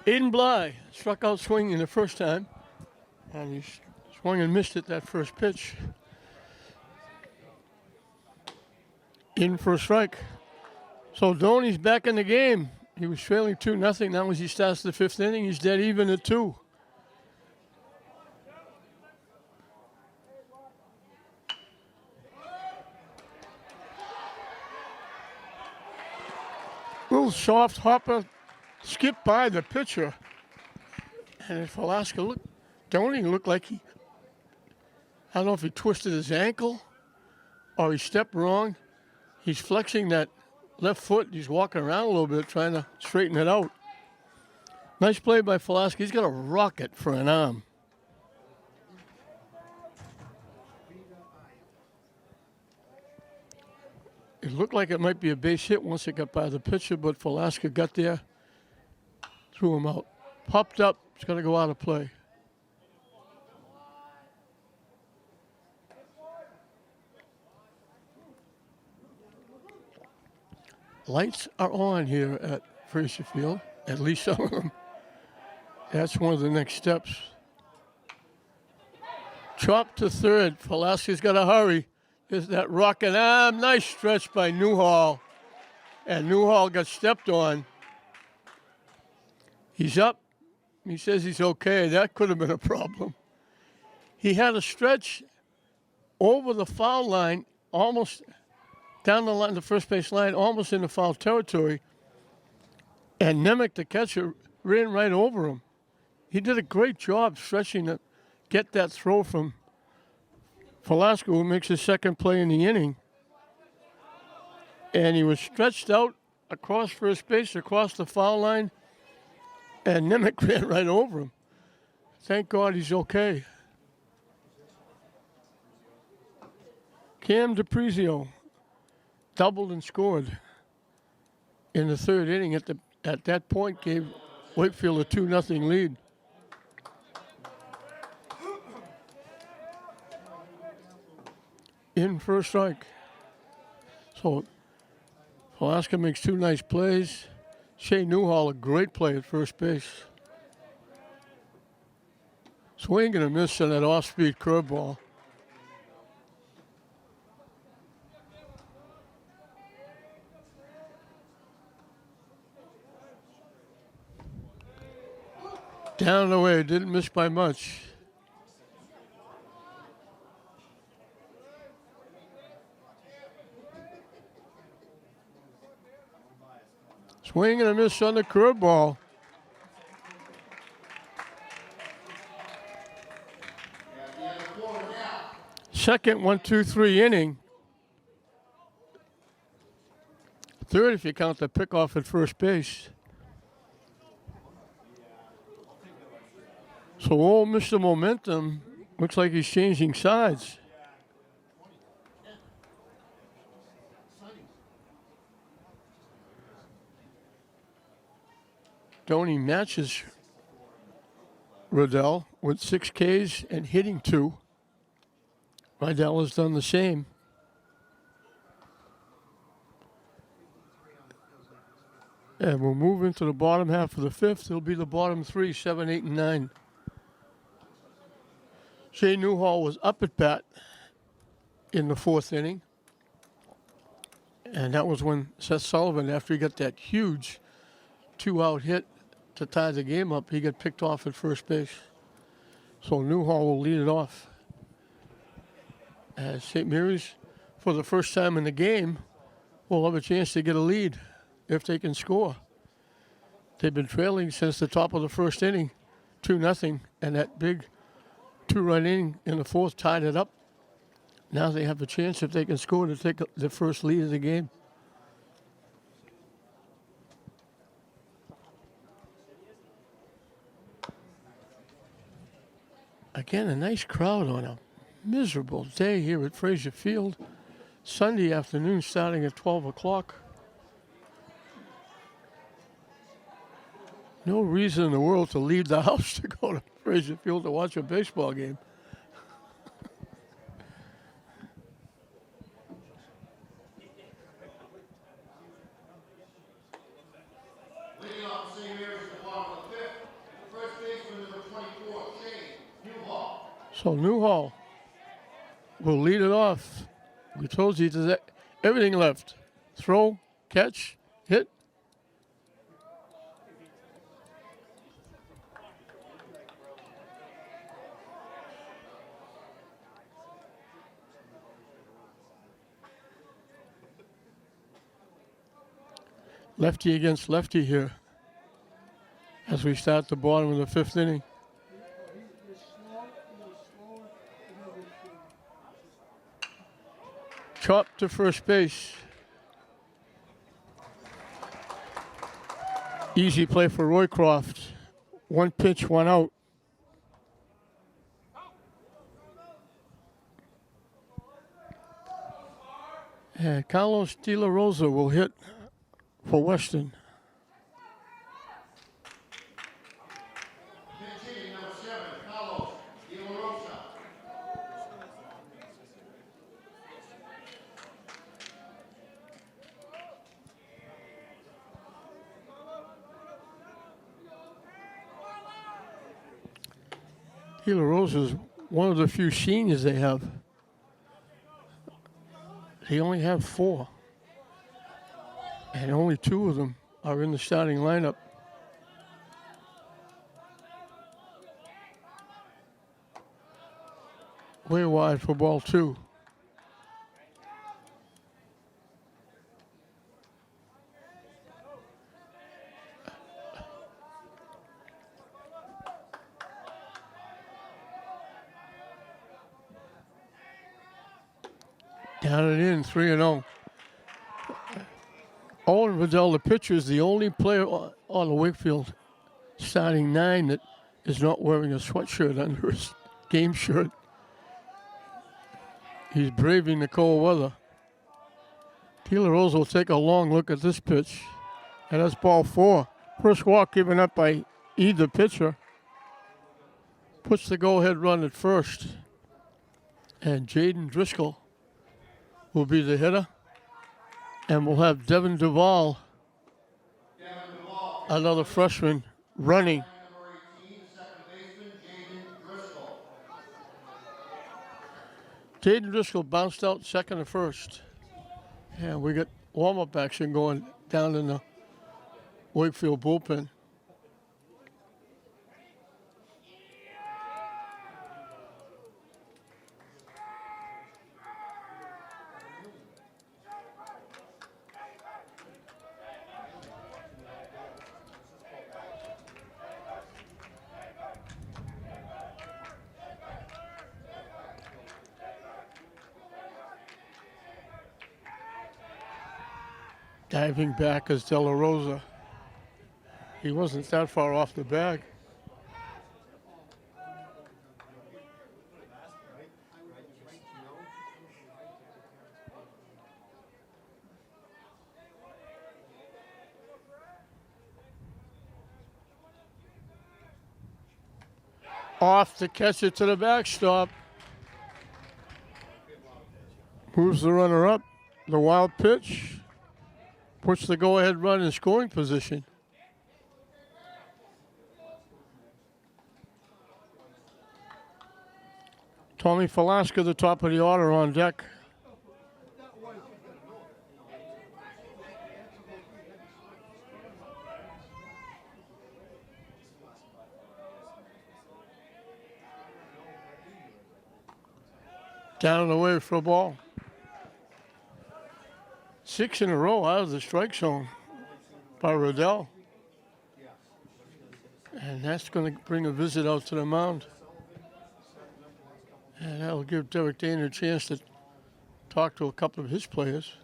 Aiden Bly struck out swinging the first time, and he swung and missed it that first pitch. In for a strike. So Doney's back in the game. He was trailing 2-0. Now as he starts the 5th inning, he's dead even at 2. Little soft hopper skipped by the pitcher. And if Alaska looked, Doney looked like I don't know if he twisted his ankle or he stepped wrong. He's flexing that left foot. He's walking around a little bit trying to straighten it out. Nice play by Falaska. He's got a rocket for an arm. It looked like it might be a base hit once it got by the pitcher, but Falaska got there, threw him out. Popped up. It's going to go out of play. Lights are on here at Fraser Field, at least some of them. That's one of the next steps. Chop to third. Falaska's got to hurry. There's that rocket arm. Nice stretch by Newhall. And Newhall got stepped on. He's up. He says he's okay. That could have been a problem. He had a stretch over the foul line, almost down the line, the first base line, almost in the foul territory. And Nemec, the catcher, ran right over him. He did a great job stretching to get that throw from Falaska, who makes his second play in the inning. And he was stretched out across first base, across the foul line, and Nemec ran right over him. Thank God he's okay. Cam DiPrizio doubled and scored in the 3rd inning. At that point, gave Wakefield a 2-0 lead. In for a strike. So Alaska makes 2 nice plays. Shea Newhall, a great play at first base. Swing and a miss on that off-speed curveball. Down the way, didn't miss by much. Swing and a miss on the curveball. Second 1-2-3 inning. 3rd if you count the pickoff at first base. So old Mr. Momentum looks like he's changing sides. Doney matches Riddell with 6 Ks and hitting 2. Riddell has done the same. And we'll move into the bottom half of the 5th. It'll be the bottom 3, 7, 8, and 9. Shea Newhall was up at bat in the 4th inning. And that was when Seth Sullivan, after he got that huge 2-out hit to tie the game up, he got picked off at first base. So Newhall will lead it off. As St. Mary's, for the first time in the game, will have a chance to get a lead if they can score. They've been trailing since the top of the 1st inning, 2-0, and that big 2-run inning in the 4th tied it up. Now they have a chance, if they can score, to take the first lead of the game. Again, a nice crowd on a miserable day here at Fraser Field. Sunday afternoon starting at 12 o'clock. No reason in the world to leave the house to go to Fraser Field to watch a baseball game. Leading off the St. Mary's in the bottom of the fifth, first baseman number 24, Shane Newhall. So Newhall will lead it off. We told you there's everything left. Throw, catch, hit. Lefty against lefty here as we start the bottom of the fifth inning. Chop to first base. Easy play for Roycroft. One pitch, one out. And Carlos De La Rosa will hit for Weston. Pitch hitting number 7, Carlos De La Rosa. De La Rosa is one of the few seniors they have. They only have 4. And only 2 of them are in the starting lineup. Way wide for ball 2. Down and in, 3-0. Owen Vidal, the pitcher, is the only player on the Wakefield starting 9 that is not wearing a sweatshirt under his game shirt. He's braving the cold weather. De La Rosa will take a long look at this pitch. And that's ball 4. First walk given up by either pitcher. Puts the go-ahead run at first. And Jaden Driscoll will be the hitter. And we'll have Devin Duvall, another freshman, running. Number 18, second baseman, Jaden Driscoll. Jaden Driscoll bounced out second and first. And we got warm-up action going down in the Wakefield bullpen. Diving back is De La Rosa. He wasn't that far off the bag. Off to catch it to the backstop. Moves the runner up. The wild pitch. Puts the go-ahead run in scoring position. Tommy Falaska, the top of the order, on deck. Down and away for a ball. 6 in a row out of the strike zone by Riddell. And that's going to bring a visit out to the mound. And that'll give Derek Dana a chance to talk to a couple of his players.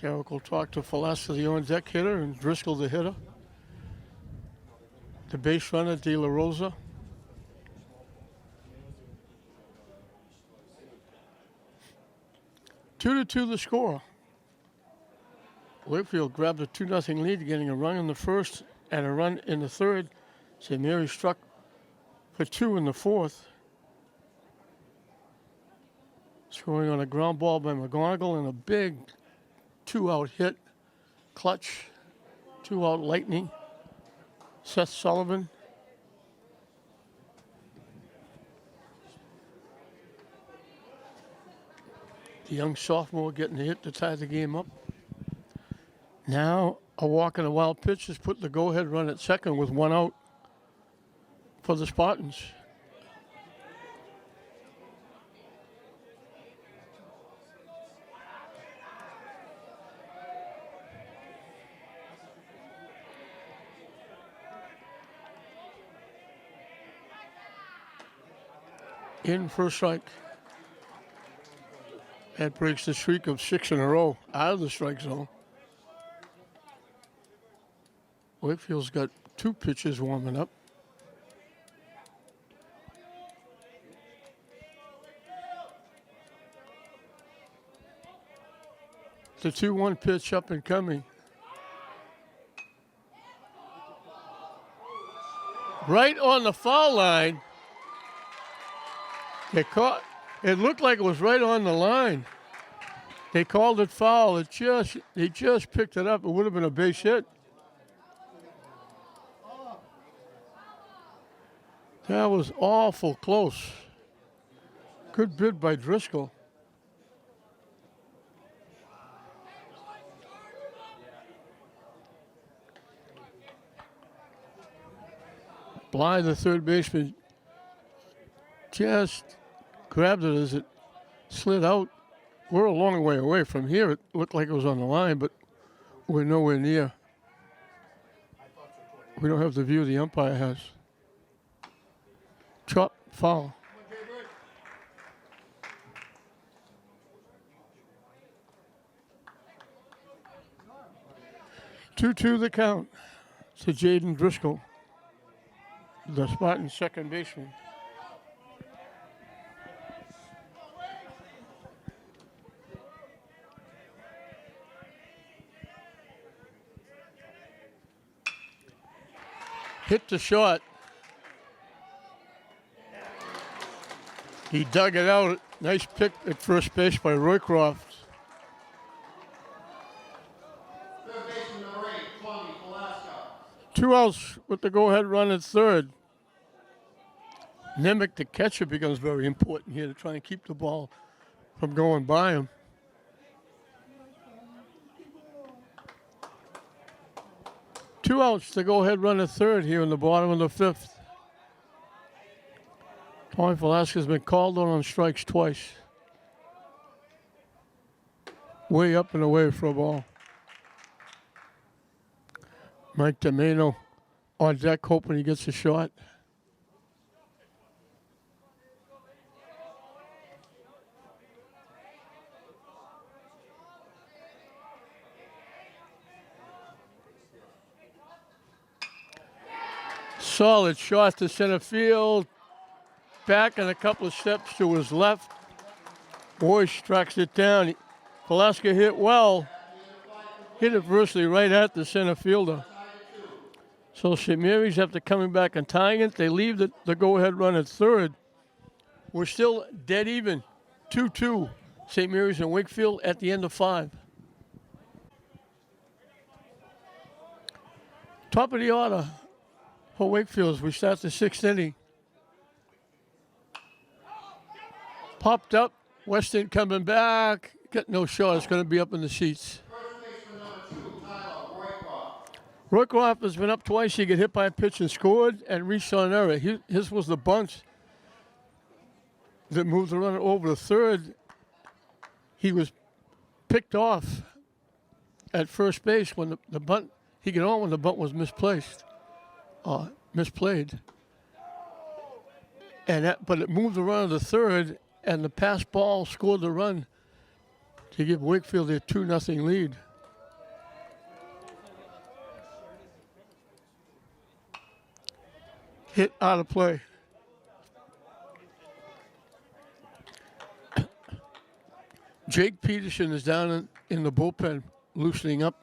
Derek will talk to Velasquez, the on-deck hitter, and Driscoll, the hitter. The base runner, De La Rosa. Two to two the score. Wakefield grabbed a 2-0 lead, getting a run in the first and a run in the third. St. Mary's struck for 2 in the fourth. Scoring on a ground ball by McGonigal and a big 2-out hit. Clutch, 2-out lightning. Seth Sullivan. The young sophomore getting the hit to tie the game up. Now a walk and a wild pitch has put the go-ahead run at second with 1 out for the Spartans. In for a strike. That breaks the streak of 6 in a row out of the strike zone. Wakefield's got 2 pitches warming up. The 2-1 pitch up and coming. Right on the foul line. They caught. It looked like it was right on the line. They called it foul. They just picked it up. It would have been a base hit. That was awful close. Good bid by Driscoll. Bly, the third baseman, just grabbed it as it slid out. We're a long way away from here. It looked like it was on the line, but we're nowhere near. We don't have the view the umpire has. Chop, foul. 2-2 the count to Jaden Driscoll, the Spartan second baseman. Hit the shot. He dug it out. Nice pick at first base by Roycroft. Third baseman number 8, Tony Velasquez. 2 outs with the go-ahead run at third. Nemec, the catcher, becomes very important here to try and keep the ball from going by him. Two outs to go-ahead run at third here in the bottom of the fifth. Tony Velasquez has been called on strikes twice. Way up and away for a ball. Mike Domeno on deck hoping he gets a shot. Solid shot to center field. Back and a couple of steps to his left. Boyce tracks it down. Velasquez hit well. Hit it virtually right at the center fielder. So St. Mary's, after coming back and tying it, they leave the go-ahead run at third. We're still dead even. 2-2. St. Mary's and Wakefield at the end of 5. Top of the order for Wakefield as we start the 6th inning. Popped up. Weston coming back. Got no shot. It's going to be up in the seats. First baseman number 2, Tyler Roycroft. Roycroft has been up twice. He got hit by a pitch and scored and reached on an error. His was the bunt that moved the runner over to third. He was picked off at first base when the bunt, he got on when the bunt was misplayed. but it moved around the third, and the pass ball scored the run to give Wakefield their 2-0 lead. Hit out of play. Jake Peterson is down in the bullpen, loosening up.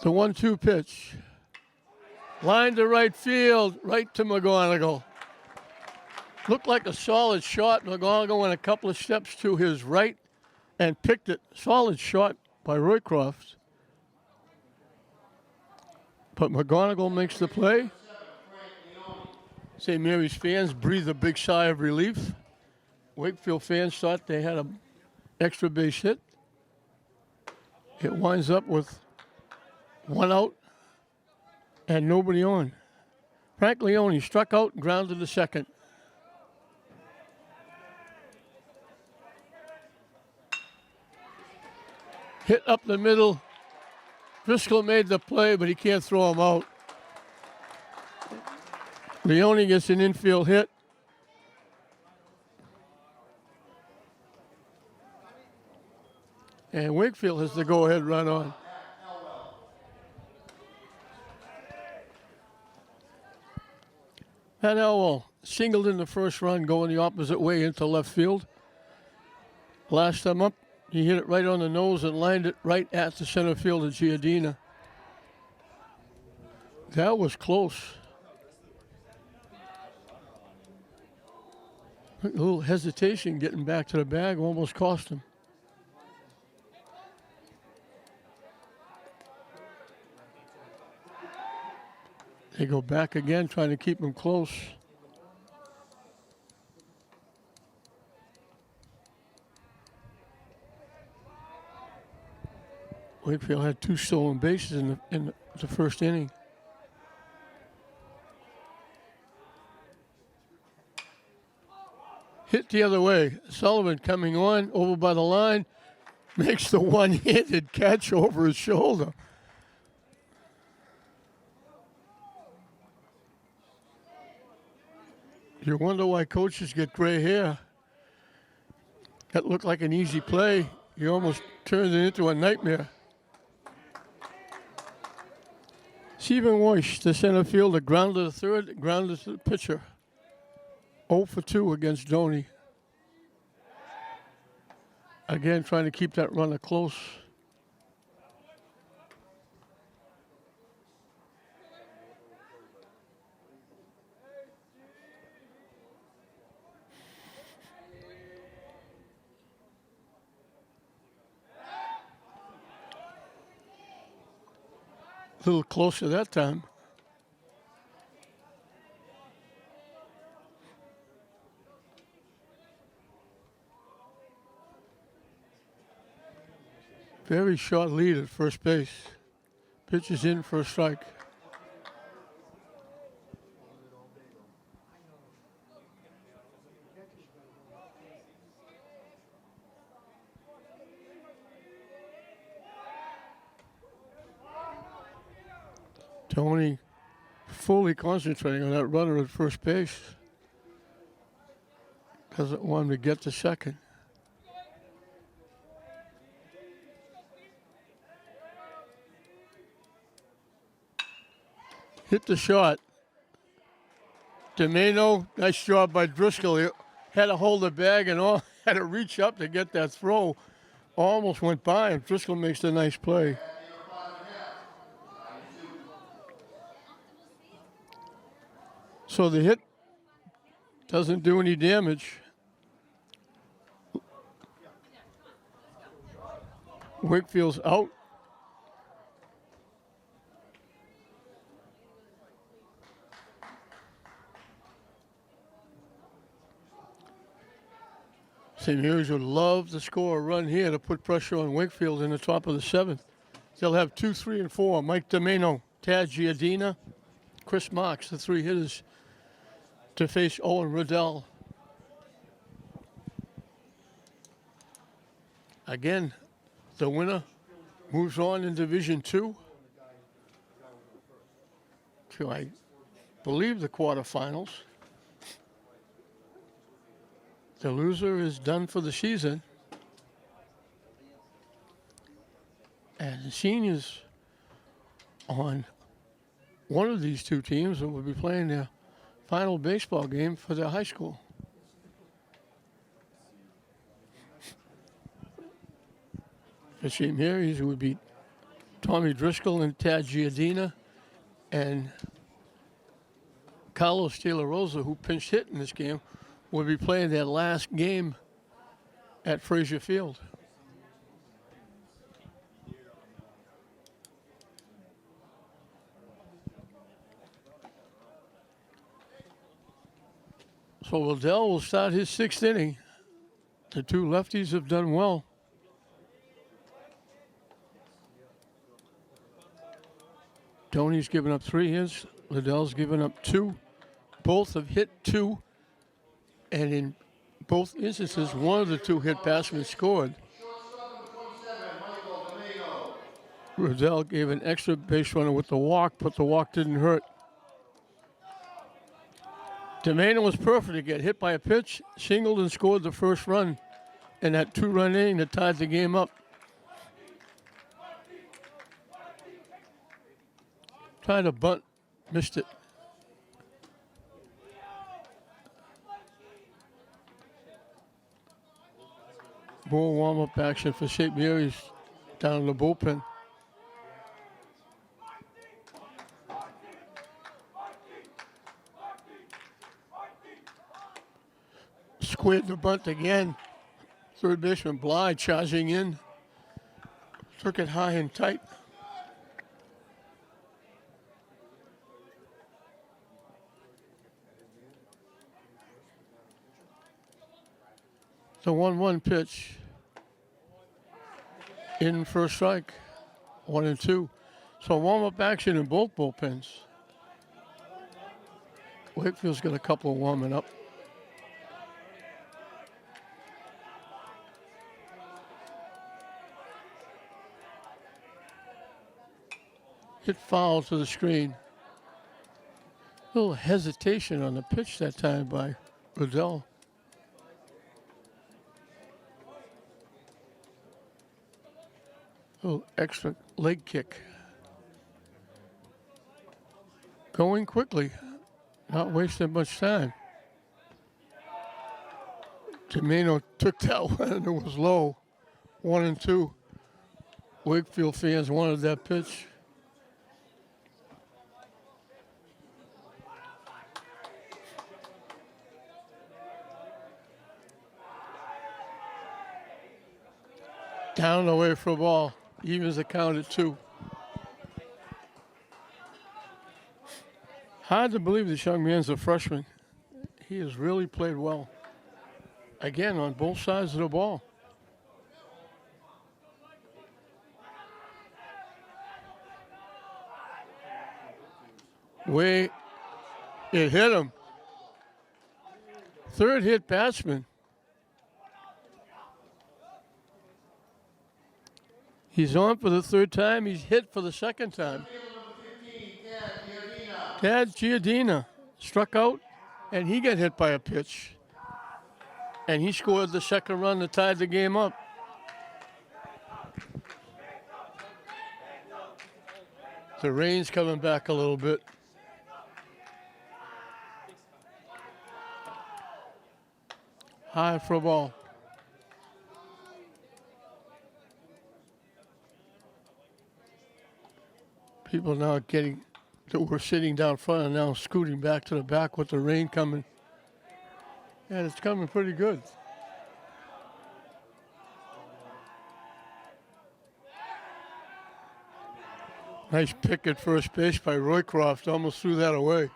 The 1-2 pitch. Line to right field, right to McGonigal. Looked like a solid shot. McGonigal went a couple of steps to his right and picked it. Solid shot by Roycroft. But McGonigal makes the play. St. Mary's fans breathe a big sigh of relief. Wakefield fans thought they had an extra base hit. It winds up with 1 out and nobody on. Frank Leone struck out and grounded to second. Hit up the middle. Driscoll made the play, but he can't throw him out. Leone gets an infield hit. And Wakefield has the go-ahead run on. Pat Elwell singled in the first run, going the opposite way into left field. Last time up, he hit it right on the nose and lined it right at the center field of Giardina. That was close. A little hesitation getting back to the bag almost cost him. They go back again, trying to keep him close. Wakefield had 2 stolen bases in the first inning. Hit the other way. Sullivan coming on, over by the line, makes the one-handed catch over his shoulder. You wonder why coaches get gray hair. That looked like an easy play. He almost turned it into a nightmare. Stephen Weiss, the center fielder, grounded to third, grounded to the pitcher. 0 for 2 against Doney. Again, trying to keep that runner close. A little closer that time. Very short lead at first base. Pitch is in for a strike. Tony fully concentrating on that runner at first base. Doesn't want him to get to second. Hit the shot. Domeno, nice job by Driscoll. He had to hold the bag and all, had to reach up to get that throw. Almost went by, and Driscoll makes a nice play. So the hit doesn't do any damage. Wakefield's out. St. Mary's would love to score a run here to put pressure on Wakefield in the top of the 7th. They'll have 2, 3, and 4. Mike Domeno, Tad Giardina, Chris Marks, the 3 hitters to face Owen Riddell. again, the winner moves on in Division Two to, I believe, the quarterfinals. The loser is done for the season. And the seniors on one of these two teams will be playing their final baseball game for their high school. For St. Mary's, it would be Tommy Driscoll and Tad Giardina, and Carlos De La Rosa, who pinch hit in this game, will be playing their last game at Frazier Field. So Liddell will start his sixth inning. The two lefties have done well. Tony's given up 3 hits. Liddell's given up 2. Both have hit 2. And in both instances, one of the 2 hit batsmen scored. Liddell gave an extra base runner with the walk, but the walk didn't hurt. DeMano was perfect to get hit by a pitch, singled and scored the first run in that 2-run inning that tied the game up. Tried to bunt, missed it. More warm-up action for St. Mary's down in the bullpen. Squared the bunt again. Third baseman Bly charging in. Took it high and tight. The 1-1 pitch. In for a strike. 1-2. So warm-up action in both bullpens. Wakefield's got a couple warming up. Hit foul to the screen. A little hesitation on the pitch that time by Liddell. A little extra leg kick. Going quickly, not wasting much time. DeMano took that one and it was low. 1-2. Wakefield fans wanted that pitch. Down away for a ball. Evens the count at 2. Hard to believe this young man's a freshman. He has really played well. Again, on both sides of the ball. It hit him. Third hit batsman. He's on for the third time. He's hit for the second time. Tad Giardina struck out, and he got hit by a pitch. And he scored the second run that tied the game up. The rain's coming back a little bit. High for a ball. People now that were sitting down front and now scooting back to the back with the rain coming. And it's coming pretty good. Nice pick at first base by Roycroft. Almost threw that away.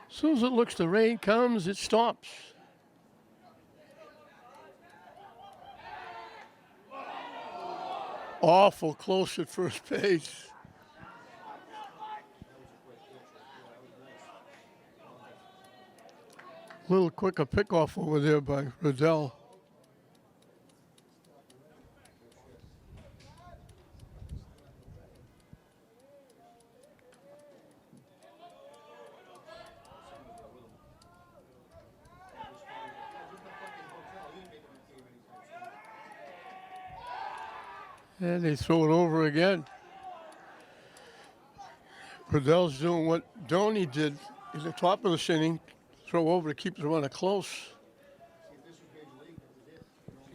As soon as it looks the rain comes, it stops. Awful close at first base. Little quicker pickoff over there by Riddell. And they throw it over again. Riddell's doing what Doney did in the top of the inning, throw over to keep the runner close.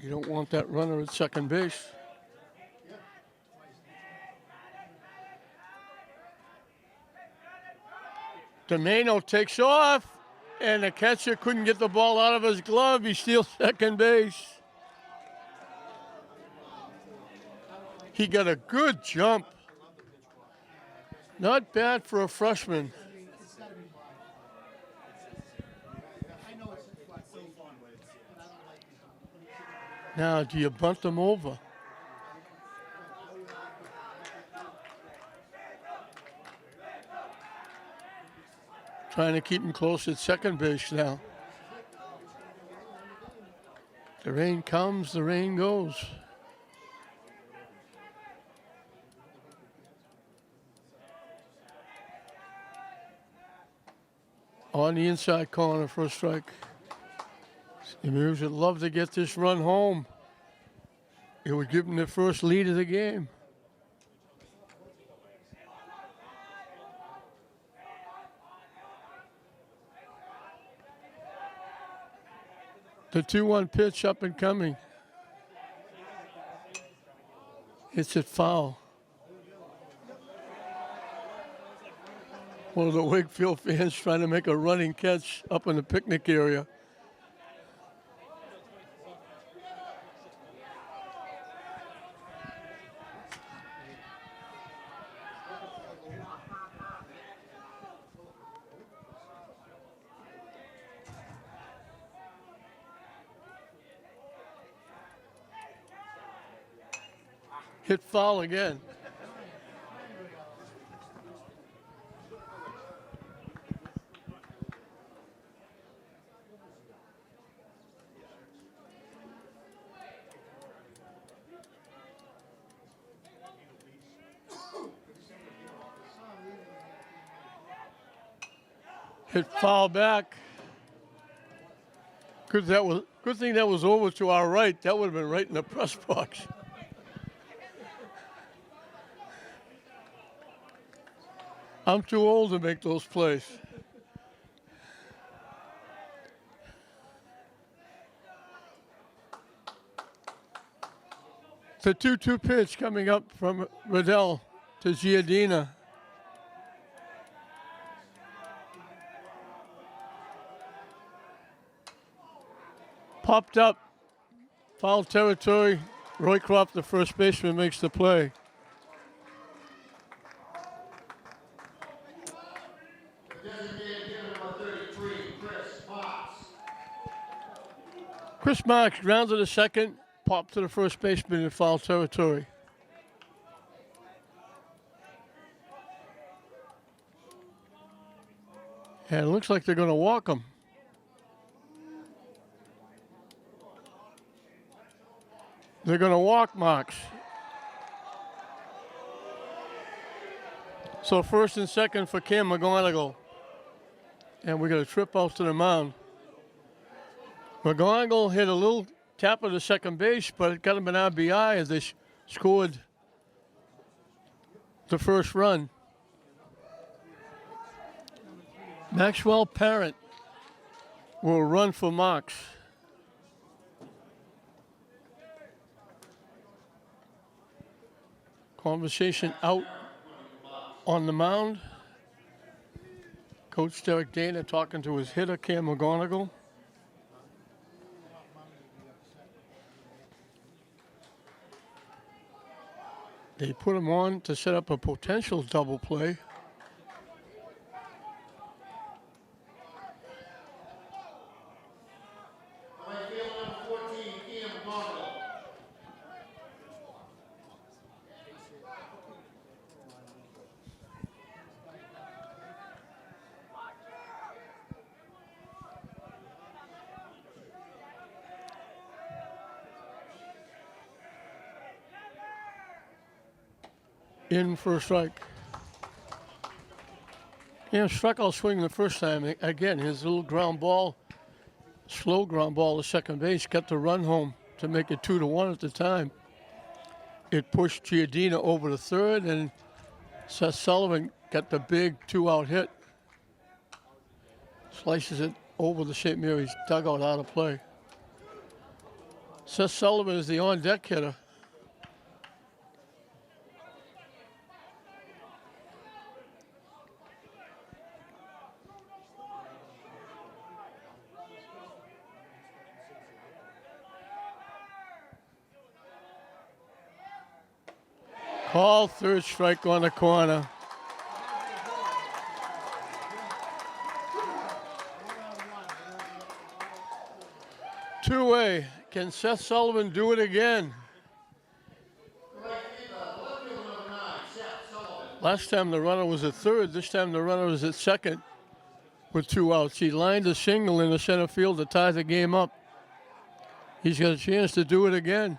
You don't want that runner at second base. Domeno takes off, and the catcher couldn't get the ball out of his glove. He steals second base. He got a good jump. Not bad for a freshman. Now, do you bunt them over? Trying to keep him close at second base now. The rain comes, the rain goes. On the inside corner for a strike. The Mariners would love to get this run home. It would give them the first lead of the game. The 2-1 pitch up and coming. It's at foul. One of the Wakefield fans trying to make a running catch up in the picnic area. Hit foul again. Hit foul back. Good thing that was over to our right. That would have been right in the press box. I'm too old to make those plays. The 2-2 pitch coming up from Riddell to Giardina. Popped up, foul territory. Roycroft, the first baseman, makes the play. Chris Marks grounded to second, popped to the first baseman in foul territory. And it looks like they're going to walk him. They're going to walk Marks. So first and second for Cam McGonigal. And we got a trip out to the mound. McGonigal hit a little tap of the second base, but it got him an RBI as they scored the first run. Maxwell Parent will run for Marks. Conversation out on the mound. Coach Derek Dana talking to his hitter, Cam McGonigal. They put him on to set up a potential double play. In for a strike. Yeah, struck out swinging the first time. Again, his little ground ball, slow ground ball to second base, got the run home to make it 2-1 at the time. It pushed Giardina over to third, and Seth Sullivan got the big 2-out hit. Slices it over the St. Mary's dugout out of play. Seth Sullivan is the on-deck hitter. Call, third strike on the corner. Two-way. Can Seth Sullivan do it again? Last time the runner was at third. This time the runner was at second with 2 outs. He lined a single in the center field to tie the game up. He's got a chance to do it again.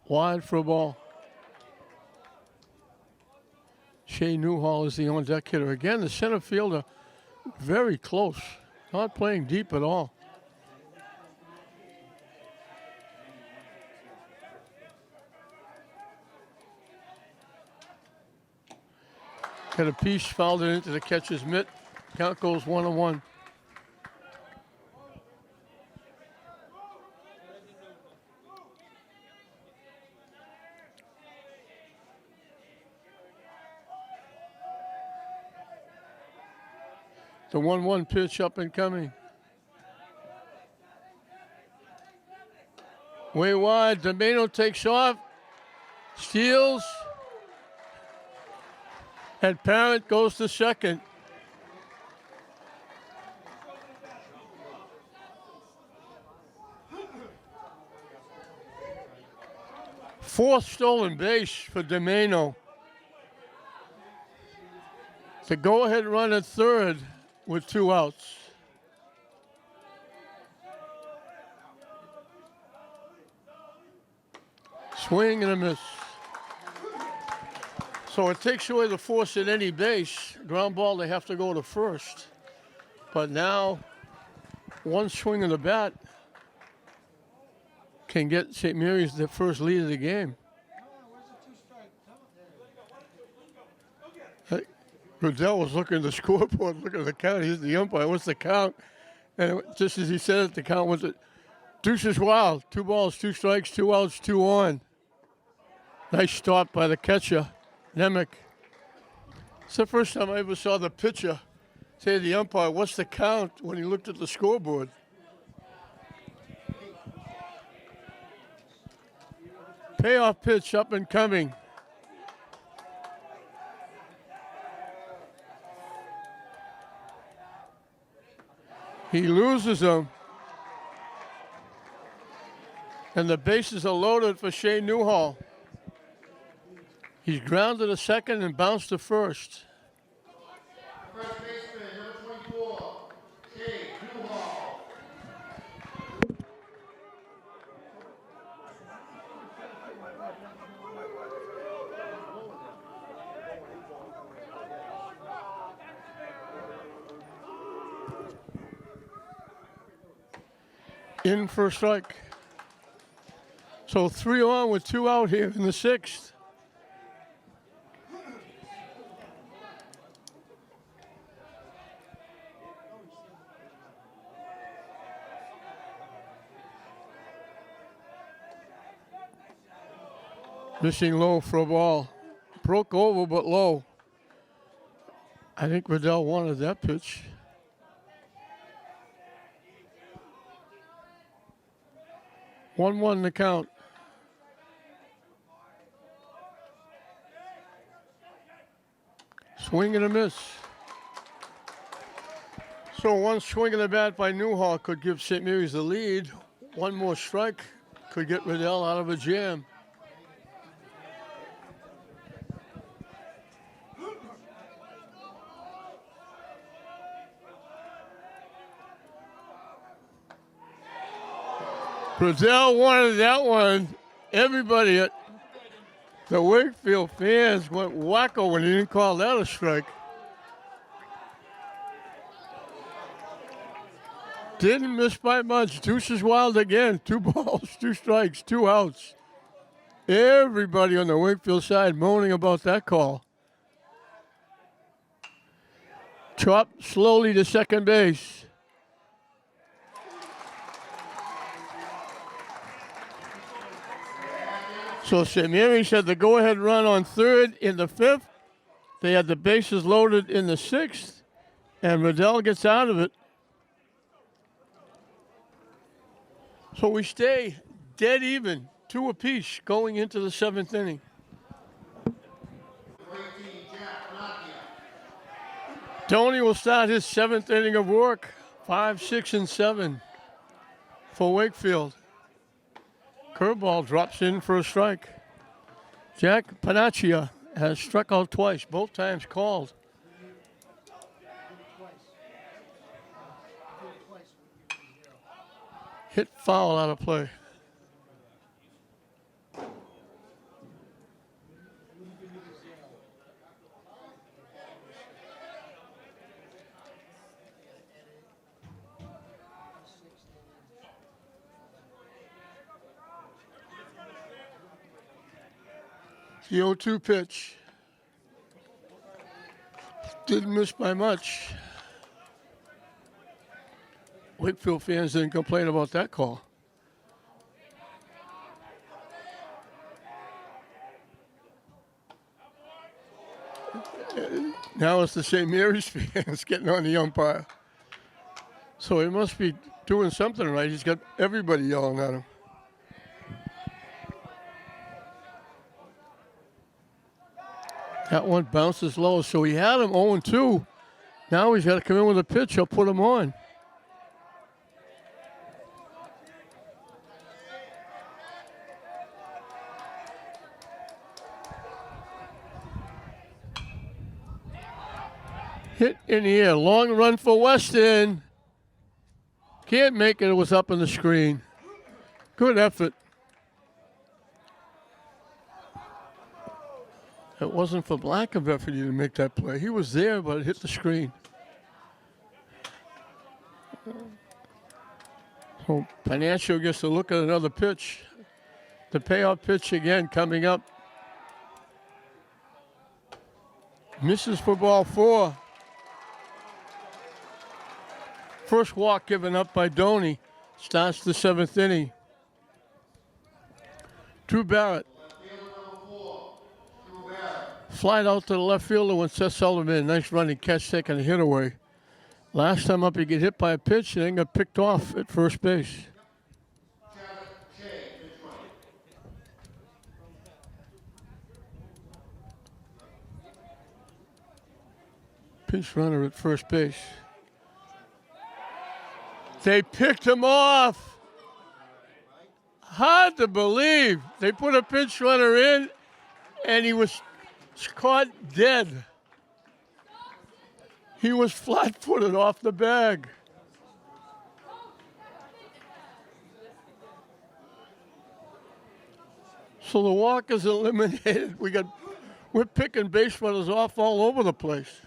Wide for a ball. Shea Newhall is the on-deck hitter. Again, the center fielder very close. Not playing deep at all. Got a piece, fouled it into the catcher's mitt. Count goes 1-1. The 1-1 pitch up and coming. Way wide. Domeno takes off. Steals. And Parent goes to second. Fourth stolen base for Domeno. The go-ahead run at third with 2 outs. Swing and a miss. So it takes away the force at any base. Ground ball, they have to go to first. But now, one swing of the bat can get St. Mary's the first lead of the game. Riddell was looking at the scoreboard, looking at the count. He's the umpire. What's the count? And just as he said it, the count was it. Deuces wild. 2 balls, 2 strikes, 2 outs, 2 on. Nice stop by the catcher, Nemec. It's the first time I ever saw the pitcher say to the umpire, what's the count, when he looked at the scoreboard. Payoff pitch up and coming. He loses them. And the bases are loaded for Shea Newhall. He's grounded to second and bounced to first. First baseman, number 24, Shea Newhall. In for a strike. So 3 on with 2 out here in the 6th. Missing low for a ball. Broke over but low. I think Riddell wanted that pitch. One the count. Swing and a miss. So one swing of the bat by Newhall could give St. Mary's the lead. One more strike could get Riddell out of a jam. Brazil wanted that one. Everybody at the Wakefield fans went wacko when he didn't call that a strike. Didn't miss by much. Deuce is wild again. 2 balls, 2 strikes, 2 outs. Everybody on the Wakefield side moaning about that call. Chop slowly to second base. So St. Mary's had the go-ahead run on third in the 5th. They had the bases loaded in the 6th, and Riddell gets out of it. So we stay dead even, 2 apiece going into the 7th inning. Tony will start his 7th inning of work, 5, 6, and 7 for Wakefield. Curveball drops in for a strike. Jack Panaccia has struck out twice, both times called. Hit foul out of play. The 0-2 pitch. Didn't miss by much. Wakefield fans didn't complain about that call. Now it's the St. Mary's fans getting on the umpire. So he must be doing something right. He's got everybody yelling at him. That one bounces low, so he had him 0-2. Now he's got to come in with a pitch. He'll put him on. Hit in the air. Long run for Weston. Can't make it. It was up on the screen. Good effort. It wasn't for lack of effort he didn't make that play. He was there, but it hit the screen. So Panaccio gets to look at another pitch. The payoff pitch again coming up. Misses for ball 4. First walk given up by Doney. Starts the 7th inning. Drew Barrett. Flied out to the left fielder when Seth Sullivan. Nice running catch, taking a hit away. Last time up, he get hit by a pitch and then got picked off at first base. Pinch runner at first base. They picked him off. Hard to believe. They put a pinch runner in, and he was caught dead. He was flat-footed off the bag. So the walk is eliminated. We're picking base runners off all over the place.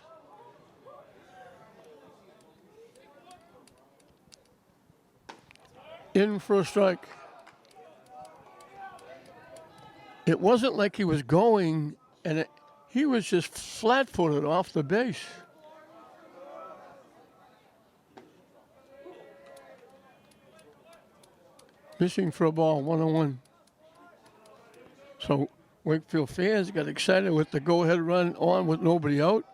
In for a strike. It wasn't like he was going, and he was just flat-footed off the base. Missing for a ball, 1-1. So Wakefield fans got excited with the go-ahead run on with nobody out.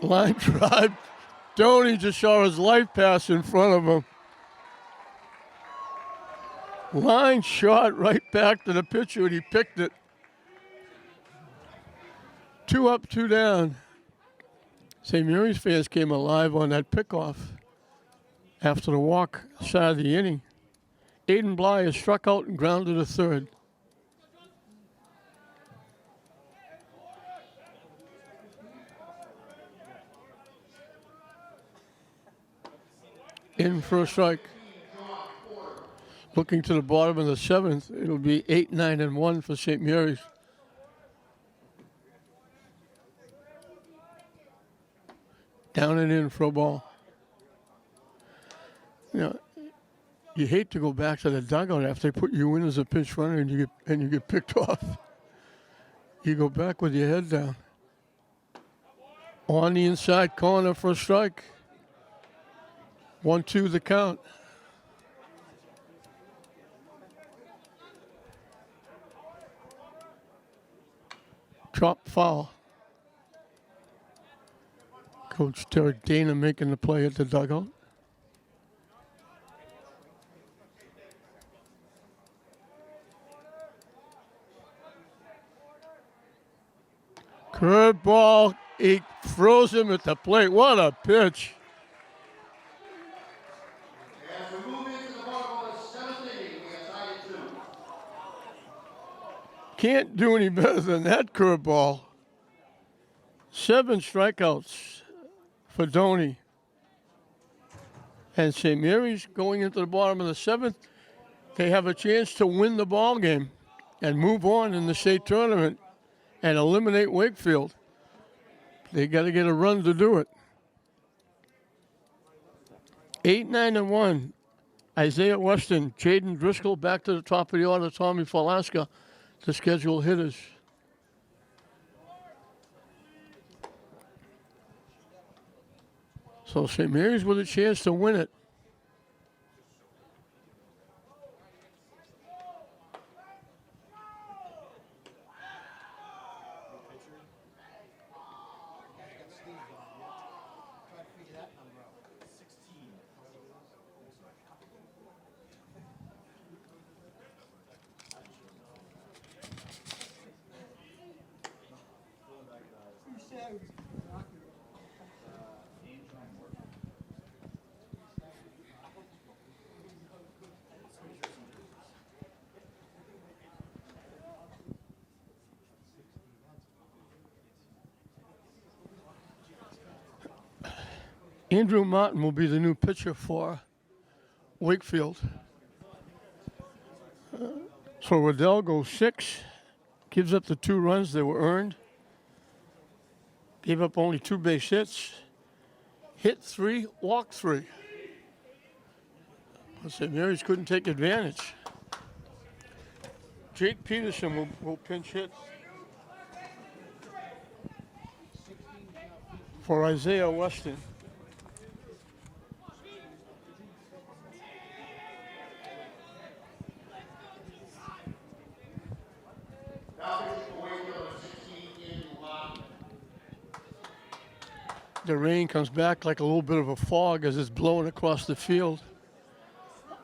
Line drive. Doney just saw his life pass in front of him. Line shot right back to the pitcher, and he picked it. 2 up, 2 down. St. Mary's fans came alive on that pickoff after the walk side of the inning. Aiden Bly is struck out and grounded to third. In for a strike. Looking to the bottom of the 7th, it'll be 8, 9, and 1 for St. Mary's. Down and in for a ball. You know, you hate to go back to the dugout after they put you in as a pinch runner and you get picked off. You go back with your head down. On the inside corner for a strike. 1-2 the count. Drop foul. Coach Derek Dana making the play at the dugout. Curveball. He throws him at the plate. What a pitch. As we move into the bottom of the 7th inning, we are tied at 2. Can't do any better than that curveball. 7 strikeouts for Doney. And St. Mary's going into the bottom of the 7th. They have a chance to win the ball game and move on in the state tournament and eliminate Wakefield. They got to get a run to do it. 8, 9, and 1. Isaiah Weston, Jaden Driscoll back to the top of the order. Tommy Falaska, the scheduled hitters. So St. Mary's with a chance to win it. Andrew Martin will be the new pitcher for Wakefield. So Riddell goes 6, gives up the 2 runs that were earned, gave up only 2 base hits, hit 3, walked 3. But St. Mary's couldn't take advantage. Jake Peterson will pinch hit for Isaiah Weston. The rain comes back like a little bit of a fog as it's blowing across the field.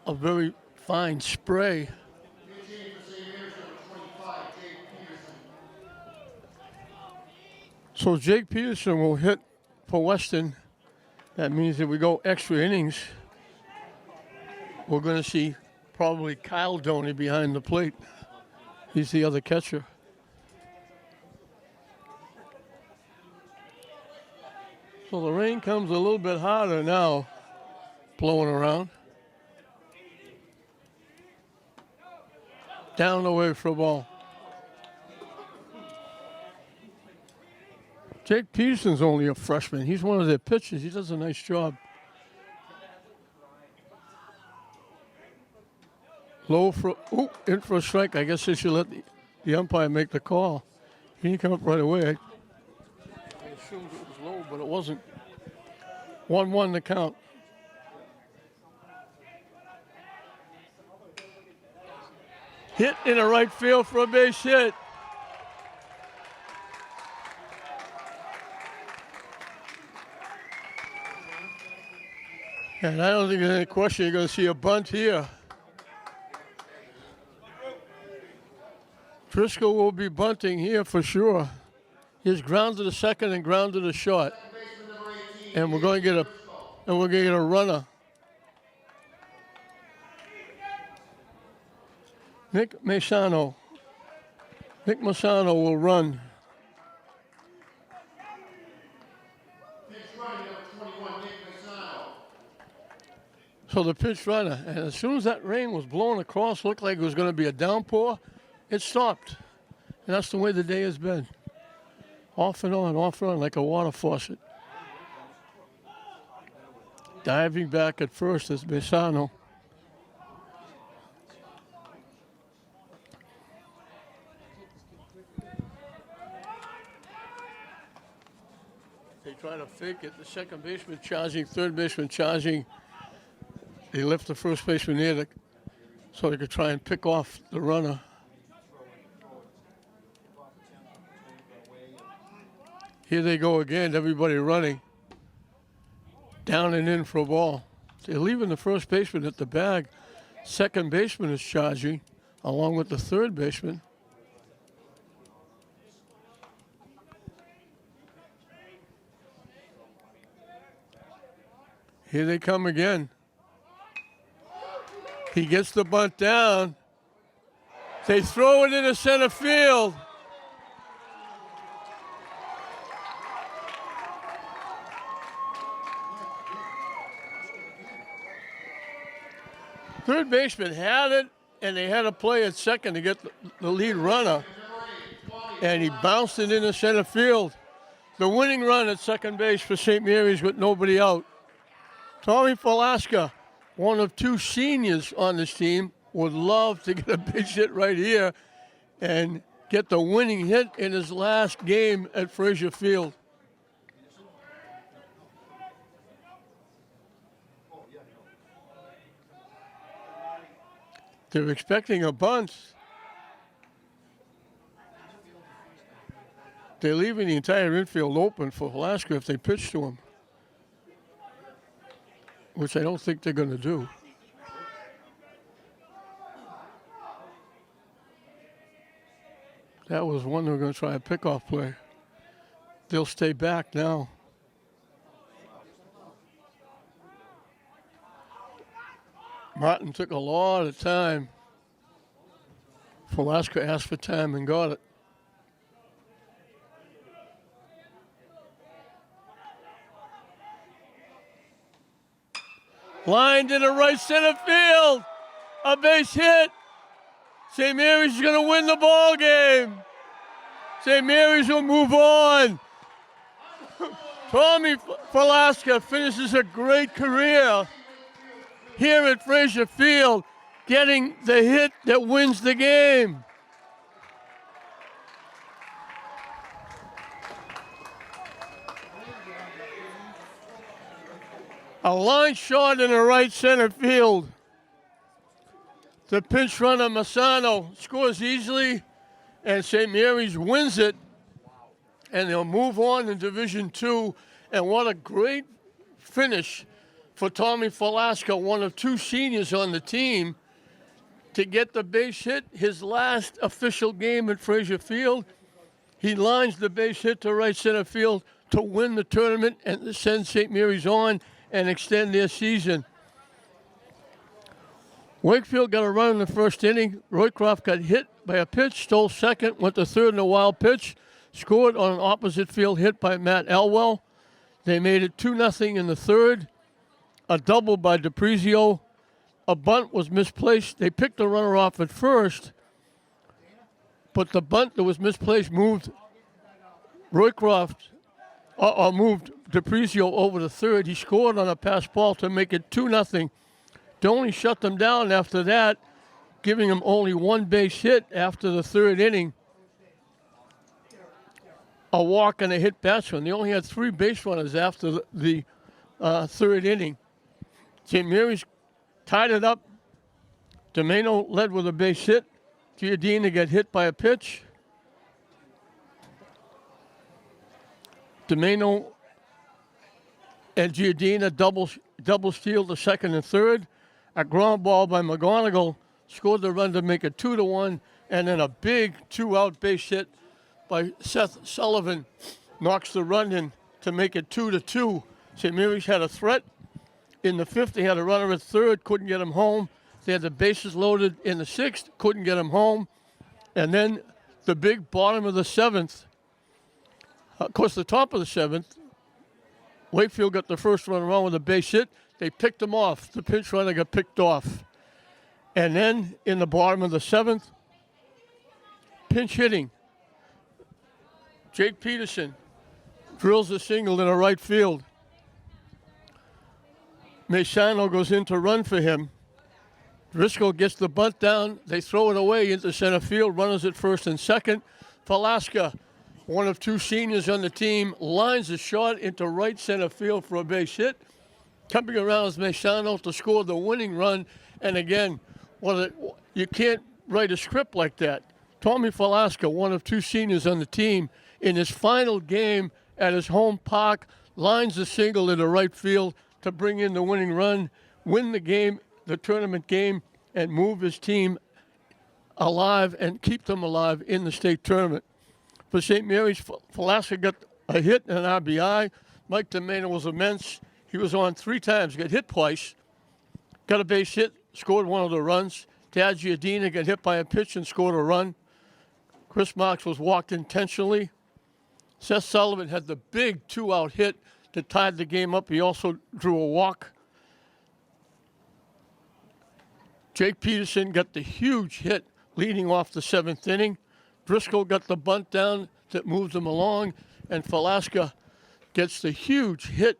A very fine spray. So Jake Peterson will hit for Weston. That means if we go extra innings, we're going to see probably Kyle Doney behind the plate. He's the other catcher. So the rain comes a little bit harder now, blowing around. Down the way for a ball. Jake Peterson's only a freshman. He's one of their pitchers. He does a nice job. Low for, in for a strike. I guess they should let the umpire make the call. He didn't come up right away. I assumed it was low, but it wasn't. 1-1 the count. Hit in the right field for a base hit. And I don't think there's any question you're going to see a bunt here. Driscoll will be bunting here for sure. He's grounded to second and grounded to short. And we're going to get a runner. Nick Masano will run. So the pitch runner, and as soon as that rain was blowing across, looked like it was going to be a downpour, it stopped. And that's the way the day has been. Off and on, like a water faucet. Diving back at first is Besano. They try to fake it. The second baseman charging, third baseman charging. They left the first baseman there so they could try and pick off the runner. Here they go again, everybody running. Down and in for a ball. They're leaving the first baseman at the bag. Second baseman is charging, along with the third baseman. Here they come again. He gets the bunt down. They throw it into center field. Third baseman had it, and they had a play at second to get the lead runner. And he bounced it into center field. The winning run at second base for St. Mary's with nobody out. Tommy Falaska, one of two seniors on this team, would love to get a big hit right here and get the winning hit in his last game at Frazier Field. They're expecting a bunt. They're leaving the entire infield open for Alaska if they pitch to him, which I don't think they're going to do. That was one they're going to try a pickoff play. They'll stay back now. Martin took a lot of time. Falaska asked for time and got it. Lined into right center field. A base hit. St. Mary's is going to win the ball game. St. Mary's will move on. Tommy Falaska finishes a great career here at Frazier Field, getting the hit that wins the game. A line shot in the right center field. The pinch runner, Massano, scores easily, and St. Mary's wins it, and they'll move on in Division II. And what a great finish for Tommy Falaska, one of two seniors on the team, to get the base hit, his last official game at Frazier Field. He lines the base hit to right center field to win the tournament and send St. Mary's on and extend their season. Wakefield got a run in the first inning. Roycroft got hit by a pitch, stole second, went to third in a wild pitch, scored on an opposite field hit by Matt Elwell. They made it 2-0 in the third. A double by DiPrizio. A bunt was misplaced. They picked the runner off at first, but the bunt that was misplaced moved Roycroft, or moved DiPrizio over to third. He scored on a pass ball to make it 2-0. Doney shut them down after that, giving them only one base hit after the third inning. A walk and a hit batsman. They only had three base runners after the third inning. St. Mary's tied it up. Domeno led with a base hit. Giardina got hit by a pitch. Domeno and Giardina double steal the second and third. A ground ball by McGonigal scored the run to make it 2-1, and then a big two-out base hit by Seth Sullivan knocks the run in to make it 2-2. St. Mary's had a threat. In the fifth, they had a runner at third, couldn't get him home. They had the bases loaded in the sixth, couldn't get him home. And then the big bottom of the seventh. Of course, the top of the seventh, Wakefield got the first run around with a base hit. They picked him off. The pinch runner got picked off. And then in the bottom of the 7th, pinch hitting. Jake Peterson drills a single in the right field. Maisano goes in to run for him. Driscoll gets the bunt down. They throw it away into center field. Runners at first and second. Falaska, one of 2 seniors on the team, lines a shot into right center field for a base hit. Coming around is Maisano to score the winning run. And again, you can't write a script like that. Tommy Falaska, one of 2 seniors on the team, in his final game at his home park, lines a single into right field to bring in the winning run, win the game, the tournament game, and move his team alive and keep them alive in the state tournament. For St. Mary's, Falaska got a hit and an RBI. Mike DeMena was immense. He was on 3 times, got hit twice, got a base hit, scored one of the runs. Tad Giardina got hit by a pitch and scored a run. Chris Marks was walked intentionally. Seth Sullivan had the big 2-out hit that tied the game up. He also drew a walk. Jake Peterson got the huge hit leading off the 7th inning. Driscoll got the bunt down that moved them along, and Falaska gets the huge hit.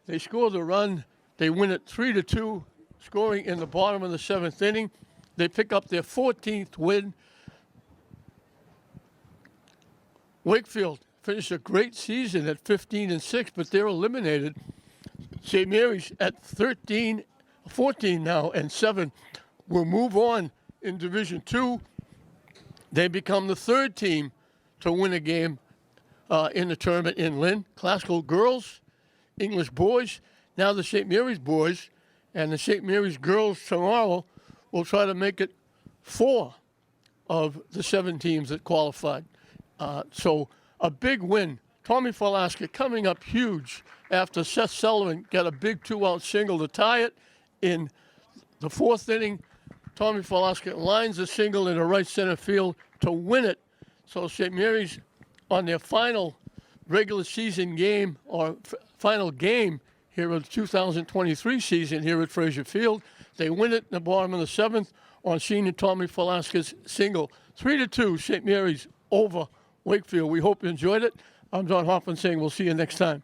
They score the run. They win it 3-2, scoring in the bottom of the 7th inning. They pick up their 14th win. Wakefield finished a great season at 15-6, but they're eliminated. St. Mary's at 14 now and 7 will move on in Division II. They become the 3rd team to win a game in the tournament in Lynn. Classical girls, English boys, now the St. Mary's boys, and the St. Mary's girls tomorrow will try to make it 4 of the 7 teams that qualified. So a big win. Tommy Falaska coming up huge after Seth Sullivan got a big 2-out single to tie it. In the 4th inning, Tommy Falaska lines a single into right center field to win it. So St. Mary's on their final regular season game or final game here of the 2023 season here at Frazier Field. They win it in the bottom of the 7th on senior Tommy Falaska's single. 3-2, St. Mary's over Wakefield. We hope you enjoyed it. I'm John Hoffman saying we'll see you next time.